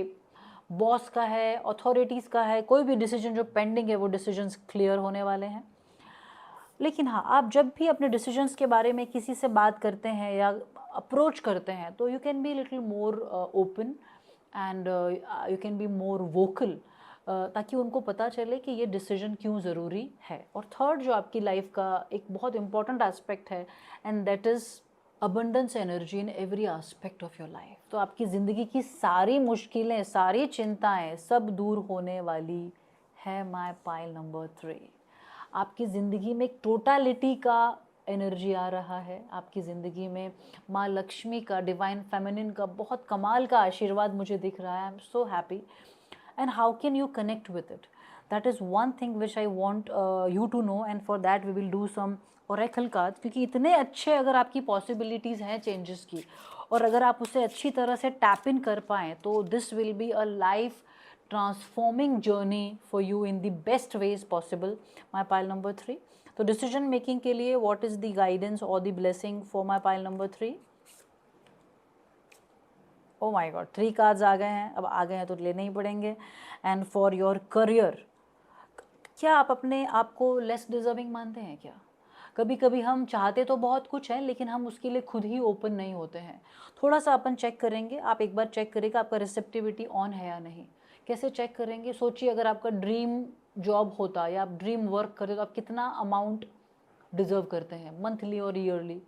boss का है, अथॉरिटीज़ का है. कोई भी डिसीजन जो पेंडिंग है वो डिसीजंस क्लियर होने वाले हैं. लेकिन हाँ, आप जब भी अपने डिसीजंस के बारे में किसी से बात करते हैं या अप्रोच करते हैं तो you can be little more open and you can be more vocal, ताकि उनको पता चले कि ये डिसीजन क्यों ज़रूरी है. और थर्ड जो आपकी लाइफ का एक बहुत इंपॉर्टेंट एस्पेक्ट है, and that is abundance energy in every aspect of your life. तो आपकी ज़िंदगी की सारी मुश्किलें, सारी चिंताएं सब दूर होने वाली है. माय पाइल नंबर 3, आपकी ज़िंदगी में एक टोटलिटी का एनर्जी आ रहा है. आपकी ज़िंदगी में माँ लक्ष्मी का, डिवाइन फेमिनिन का बहुत कमाल का आशीर्वाद मुझे दिख रहा है. I am so happy. And how can you connect with it? That is one thing which I want you to know, and for that we will do some oracle cards. क्योंकि इतने अच्छे अगर आपकी possibilities हैं changes की, और अगर आप उसे अच्छी तरह से tap in कर पाएँ तो this will be a life transforming journey for you in the best ways possible. My pile number 3. तो decision making के लिए what is the guidance or the blessing for my pile number 3? Oh my God, 3 cards आ गए हैं. अब आ गए हैं तो लेने ही पड़ेंगे. And for your career, क्या आप अपने आप को लेस डिजर्विंग मानते हैं क्या? कभी कभी हम चाहते तो बहुत कुछ है लेकिन हम उसके लिए खुद ही ओपन नहीं होते हैं. थोड़ा सा अपन चेक करेंगे. आप एक बार चेक करेगा आपका रिसेप्टिविटी ऑन है या नहीं. कैसे चेक करेंगे? सोचिए, अगर आपका ड्रीम जॉब होता या आप ड्रीम वर्क करते तो आप कितना अमाउंट डिजर्व करते हैं मंथली और ईयरली?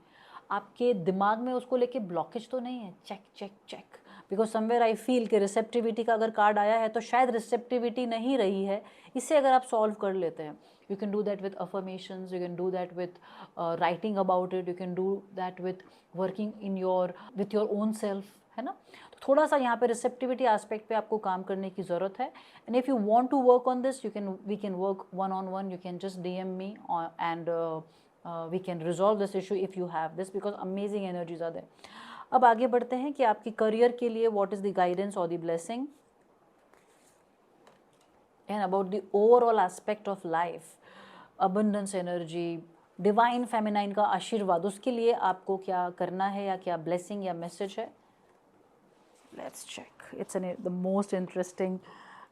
आपके दिमाग में उसको लेके ब्लॉकेज तो नहीं है? Check check check. Because somewhere I feel कि रिसेप्टिविटी का अगर कार्ड आया है तो शायद रिसेप्टिविटी नहीं रही है. इसे अगर आप सॉल्व कर लेते हैं, you can do that with affirmations, you can do that with writing about it, you can do that with working in your with your own self, है ना। तो थोड़ा सा यहाँ पे रिसेप्टिविटी एस्पेक्ट पे आपको काम करने की ज़रूरत है। And if you want to work on this, we can work one on one, you can just DM me and we can resolve this issue if you have this, because amazing energies are there. अब आगे बढ़ते हैं कि आपकी career के लिए what is the guidance और the blessing and about the overall aspect of life, abundance energy, divine feminine का आशीर्वाद, उसके लिए आपको क्या करना है या क्या ब्लेसिंग या मैसेज है। Let's check, it's the most interesting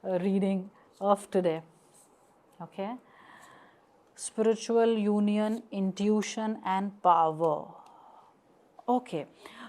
reading of today. Okay, spiritual union, intuition and power. Okay,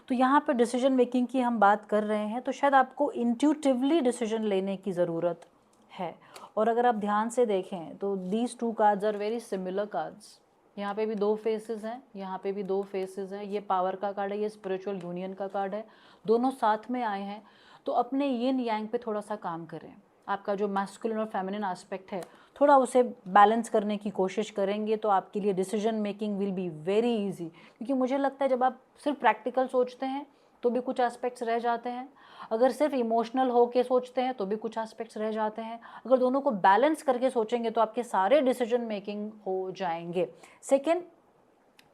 तो यहाँ पे डिसीजन मेकिंग की हम बात कर रहे हैं, तो शायद आपको इंट्यूटिवली डिसीजन लेने की ज़रूरत है। और अगर आप ध्यान से देखें तो these two cards are very similar cards. यहाँ पे भी 2 फेसेस हैं, यहाँ पे भी 2 फेसेस हैं। ये पावर का कार्ड है, ये स्पिरिचुअल यूनियन का कार्ड है, दोनों साथ में आए हैं। तो अपने यिन यांग पे थोड़ा सा काम करें। आपका जो मैस्कुलिन और फेमिनिन एस्पेक्ट है, थोड़ा उसे बैलेंस करने की कोशिश करेंगे तो आपके लिए decision making will be very easy. क्योंकि मुझे लगता है जब आप सिर्फ प्रैक्टिकल सोचते हैं तो भी कुछ एस्पेक्ट्स रह जाते हैं, अगर सिर्फ इमोशनल हो के सोचते हैं तो भी कुछ एस्पेक्ट्स रह जाते हैं। अगर दोनों को बैलेंस करके सोचेंगे तो आपके सारे डिसीजन मेकिंग हो जाएंगे। सेकेंड,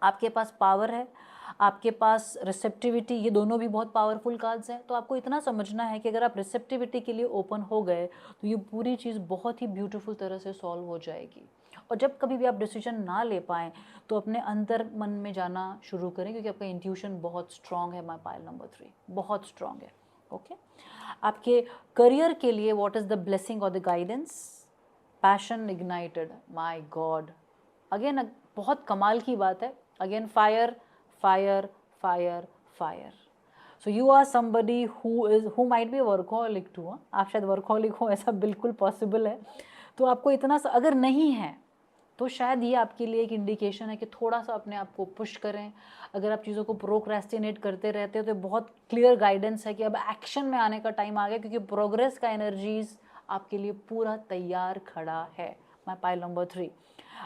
आपके पास पावर है, आपके पास रिसेप्टिविटी, ये दोनों भी बहुत पावरफुल कार्ड्स हैं। तो आपको इतना समझना है कि अगर आप रिसेप्टिविटी के लिए ओपन हो गए तो ये पूरी चीज़ बहुत ही ब्यूटीफुल तरह से सॉल्व हो जाएगी। और जब कभी भी आप डिसीजन ना ले पाएँ तो अपने अंतर मन में जाना शुरू करें, क्योंकि आपका इंट्यूशन बहुत स्ट्रांग है। माय पाइल नंबर 3 बहुत स्ट्रांग है। ओके, आपके करियर के लिए व्हाट इज़ द ब्लेसिंग और the guidance, passion ignited. My god, again बहुत कमाल की बात है। Again fire fire fire fire. So you are somebody who might be workaholic too. आप शायद वर्कहॉलिक हो, ऐसा बिल्कुल पॉसिबल है। तो आपको इतना सा अगर नहीं है तो शायद ये आपके लिए एक इंडिकेशन है कि थोड़ा सा अपने आप को पुश करें। अगर आप चीज़ों को प्रोक्रेस्टिनेट करते रहते हो तो बहुत क्लियर गाइडेंस है कि अब एक्शन में आने का टाइम आ गया, क्योंकि प्रोग्रेस का एनर्जीज आपके लिए पूरा तैयार खड़ा है। माय पाइल नंबर 3,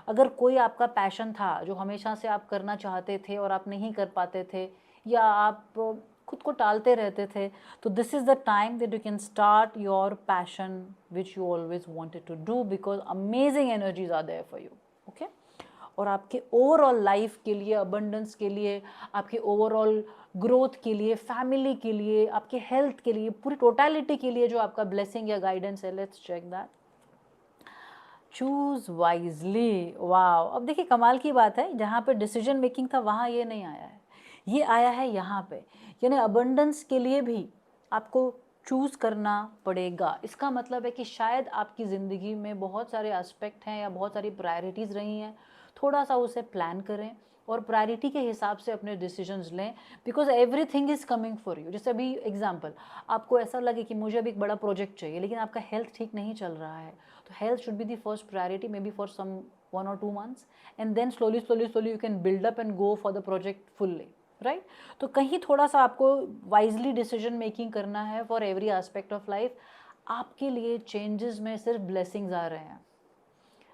अगर कोई आपका पैशन था जो हमेशा से आप करना चाहते थे और आप नहीं कर पाते थे, या आप खुद को टालते रहते थे, तो this is the time that you can start your passion which you always wanted to do, because amazing energies are there for you. Okay, और आपके ओवरऑल लाइफ के लिए, अबंडेंस के लिए, आपके ओवरऑल ग्रोथ के लिए, फैमिली के लिए, आपके हेल्थ के लिए, पूरी टोटलिटी के लिए जो आपका ब्लेसिंग या गाइडेंस है, let's check that. Choose wisely. Wow, अब देखिए कमाल की बात है, जहाँ पे डिसीजन मेकिंग था वहाँ ये नहीं आया है, ये आया है यहाँ पे। यानी अबंडेंस के लिए भी आपको चूज़ करना पड़ेगा। इसका मतलब है कि शायद आपकी ज़िंदगी में बहुत सारे एस्पेक्ट हैं या बहुत सारी प्रायोरिटीज़ रही हैं, थोड़ा सा उसे प्लान करें और प्रायोरिटी के हिसाब से अपने डिसीजंस लें, because everything is coming for you. जैसे अभी एग्जांपल, आपको ऐसा लगे कि मुझे अभी एक बड़ा प्रोजेक्ट चाहिए, लेकिन आपका हेल्थ ठीक नहीं चल रहा है, तो health should be the first priority, may be for some 1 or 2 months, and then slowly you can build up and go for the project fully, right. तो कहीं थोड़ा सा आपको वाइजली डिसीजन मेकिंग करना है for every aspect of life. आपके लिए changes में सिर्फ ब्लेसिंग्स आ रहे हैं।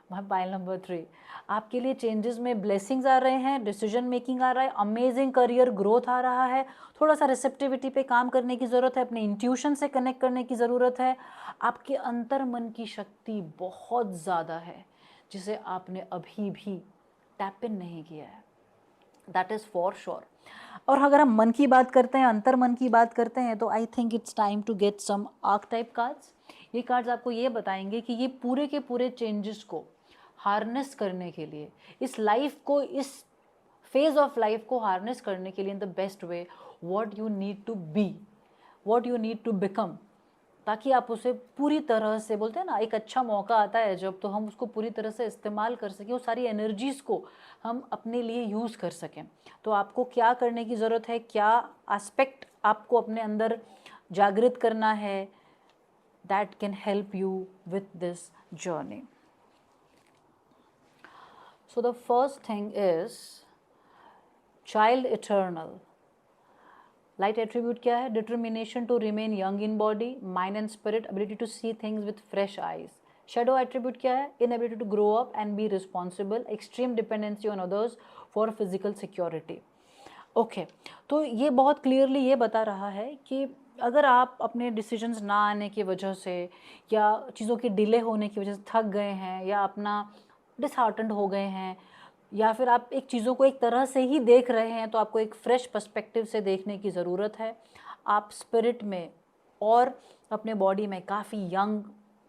पाइल नंबर 3, आपके लिए चेंजेस में ब्लेसिंग्स आ रहे हैं, डिसीजन मेकिंग आ रहा है, अमेजिंग करियर ग्रोथ आ रहा है। थोड़ा सा रिसेप्टिविटी पे काम करने की ज़रूरत है, अपने इंट्यूशन से कनेक्ट करने की ज़रूरत है। आपके अंतर मन की शक्ति बहुत ज़्यादा है, जिसे आपने अभी भी टैप इन नहीं किया है, दैट इज़ फॉर श्योर। और अगर हम मन की बात करते हैं, अंतर मन की बात करते हैं, तो I think it's time to get some archetype cards. ये कार्ड्स आपको ये बताएंगे कि ये पूरे के पूरे चेंजेस को हार्नेस करने के लिए, इस लाइफ को, इस फेज ऑफ लाइफ को हार्नेस करने के लिए in the best way, what you need to be, what you need to become, ताकि आप उसे पूरी तरह से, बोलते हैं ना एक अच्छा मौका आता है जब, तो हम उसको पूरी तरह से इस्तेमाल कर सकें, वो सारी एनर्जीज़ को हम अपने लिए यूज़ कर सकें। तो आपको क्या करने की ज़रूरत है, क्या एस्पेक्ट आपको अपने अंदर जागृत करना है, that can help you with this journey. So the first thing is child eternal. Light attribute क्या है? Determination to remain young in body, mind and spirit, ability to see things with fresh eyes. Shadow attribute क्या है? Inability to grow up and be responsible, extreme dependency on others for physical security. Okay, तो ये बहुत clearly ये बता रहा है कि अगर आप अपने डिसीजंस ना आने की वजह से या चीज़ों के डिले होने की वजह से थक गए हैं या अपना डिसहार्टेंड हो गए हैं या फिर आप एक चीज़ों को एक तरह से ही देख रहे हैं, तो आपको एक फ्रेश पर्सपेक्टिव से देखने की ज़रूरत है। आप स्पिरिट में और अपने बॉडी में काफ़ी यंग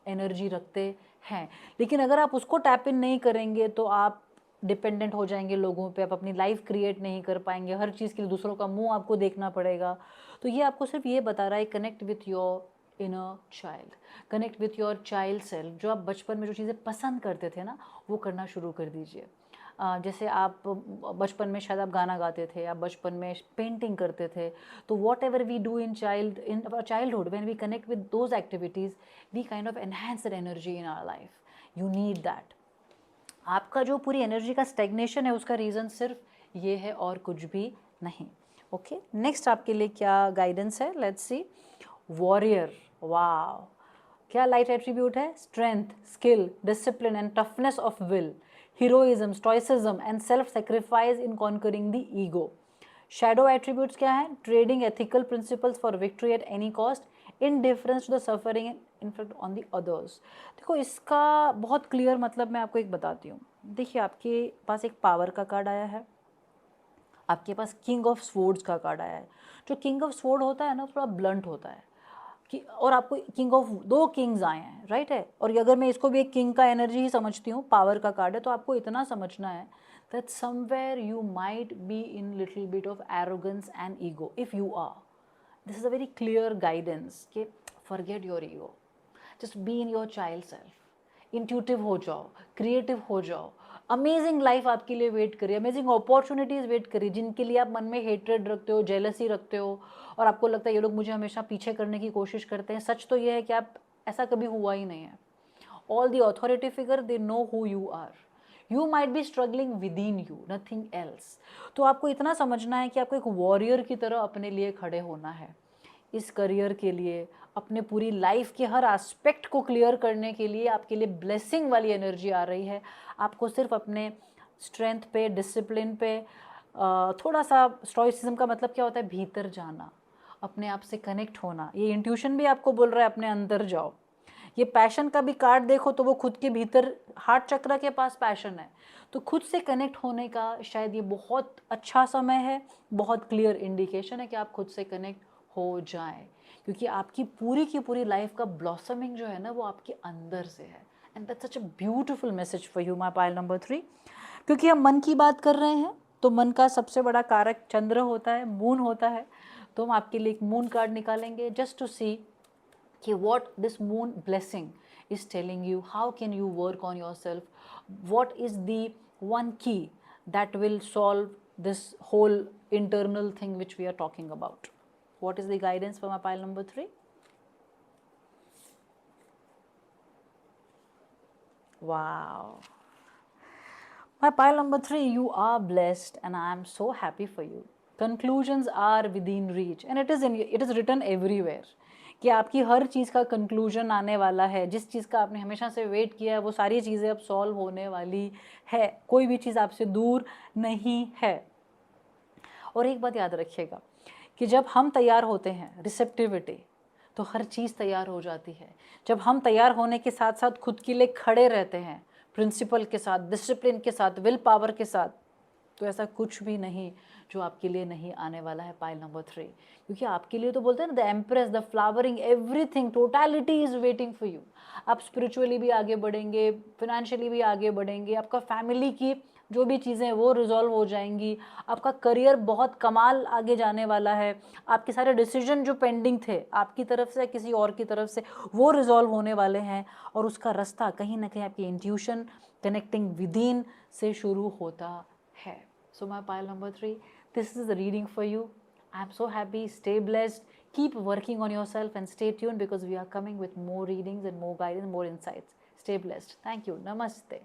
एनर्जी रखते हैं, लेकिन अगर आप उसको टैप इन नहीं करेंगे तो आप डिपेंडेंट हो जाएंगे लोगों पे, आप अपनी लाइफ क्रिएट नहीं कर पाएंगे, हर चीज़ के लिए दूसरों का मुंह आपको देखना पड़ेगा। तो ये आपको सिर्फ ये बता रहा है, connect with your inner child, connect with your child self. जो आप बचपन में जो चीज़ें पसंद करते थे ना, वो करना शुरू कर दीजिए। जैसे आप बचपन में शायद आप गाना गाते थे, आप बचपन में पेंटिंग करते थे, तो whatever we do in childhood, when we connect with those activities, we kind of enhance the energy in our life. You need that. आपका जो पूरी एनर्जी का स्टेग्नेशन है उसका रीज़न सिर्फ ये है और कुछ भी नहीं। ओके, नेक्स्ट आपके लिए क्या गाइडेंस है, लेट्स सी। वॉरियर, वाह, क्या लाइट एट्रीब्यूट है? Strength, skill, discipline and toughness of will, heroism, stoicism and self sacrifice in conquering the ego. Shadow attributes क्या है? Trading ethical principles for victory at any cost, indifference to the suffering and infect on the others. देखो, इसका बहुत clear मतलब मैं आपको एक बताती हूँ। देखिए, आपके पास एक पावर का कार्ड आया है, आपके पास किंग ऑफ स्वॉर्ड्स का कार्ड आया है। जो किंग ऑफ स्वॉर्ड होता है ना, थोड़ा ब्लंट होता है कि, और आपको किंग ऑफ, दो किंग्स आए हैं, राइट है। और अगर मैं इसको भी एक किंग का एनर्जी ही समझती हूँ, पावर का कार्ड है, तो आपको इतना समझना है that somewhere you might be in little bit of arrogance and ego. If you are, this is a very clear guidance कि forget your ego, just be in your child self, intuitive हो जाओ, creative हो जाओ। Amazing life आपके लिए wait करी, amazing opportunities wait करी, जिनके लिए आप मन में हेट्रेड रखते हो, जेलसी रखते हो, और आपको लगता है ये लोग मुझे हमेशा पीछे करने की कोशिश करते हैं। सच तो ये है कि आप, ऐसा कभी हुआ ही नहीं है। All the authority figure, they know who you are. You might be struggling within you, nothing else. तो आपको इतना समझना है कि आपको एक वॉरियर की तरह अपने लिए खड़े होना है। इस करियर के लिए, अपने पूरी लाइफ के हर एस्पेक्ट को क्लियर करने के लिए आपके लिए ब्लेसिंग वाली एनर्जी आ रही है। आपको सिर्फ अपने स्ट्रेंथ पे, डिसिप्लिन पे, थोड़ा सा, स्टोइसिज्म का मतलब क्या होता है? भीतर जाना, अपने आप से कनेक्ट होना। ये इंट्यूशन भी आपको बोल रहा है अपने अंदर जाओ। ये पैशन का भी कार्ड देखो तो वो खुद के भीतर, हार्ट चक्र के पास पैशन है, तो खुद से कनेक्ट होने का शायद ये बहुत अच्छा समय है, बहुत क्लियर इंडिकेशन है कि आप खुद से कनेक्ट हो जाएं, क्योंकि आपकी की पूरी लाइफ का ब्लॉसमिंग जो है ना, वो आपके अंदर से है। And that's such a beautiful message for you, my pile number 3। क्योंकि हम मन की बात कर रहे हैं, तो मन का सबसे बड़ा कारक चंद्र होता है, मून होता है। तो हम आपके लिए एक मून कार्ड निकालेंगे, जस्ट टू सी कि what this moon blessing is telling you, how can you work on yourself, what is the one key that will solve this whole internal thing which we are talking about. What is the guidance for my pile number 3? Wow, my pile number 3, you are blessed and I am so happy for you. Conclusions are within reach and it is written everywhere कि आपकी हर चीज़ का conclusion आने वाला है। जिस चीज़ का आपने हमेशा से वेट किया है, वो सारी चीज़ें अब सॉल्व होने वाली है। कोई भी चीज़ आपसे दूर नहीं है। और एक बात याद रखिएगा कि जब हम तैयार होते हैं, रिसेप्टिविटी, तो हर चीज़ तैयार हो जाती है। जब हम तैयार होने के साथ साथ खुद के लिए खड़े रहते हैं, प्रिंसिपल के साथ, डिसिप्लिन के साथ, विल पावर के साथ, तो ऐसा कुछ भी नहीं जो आपके लिए नहीं आने वाला है, पाइल नंबर 3। क्योंकि आपके लिए तो बोलते हैं ना, the empress, the flowering, everything, totality is waiting for you. आप स्पिरिचुअली भी आगे बढ़ेंगे, फिनेंशियली भी आगे बढ़ेंगे, आपका फैमिली की जो भी चीज़ें वो रिजॉल्व हो जाएंगी, आपका करियर बहुत कमाल आगे जाने वाला है, आपके सारे डिसीजन जो पेंडिंग थे आपकी तरफ से किसी और की तरफ से, वो रिजॉल्व होने वाले हैं। और उसका रास्ता कहीं ना कहीं आपकी इंट्यूशन, कनेक्टिंग विदिन से शुरू होता है। So my pile number 3, this is the reading for you. I'm so happy. Stay blessed. Keep working on yourself and stay tuned because we are coming with more readings and more guidance, more insights. Stay blessed. Thank you. Namaste.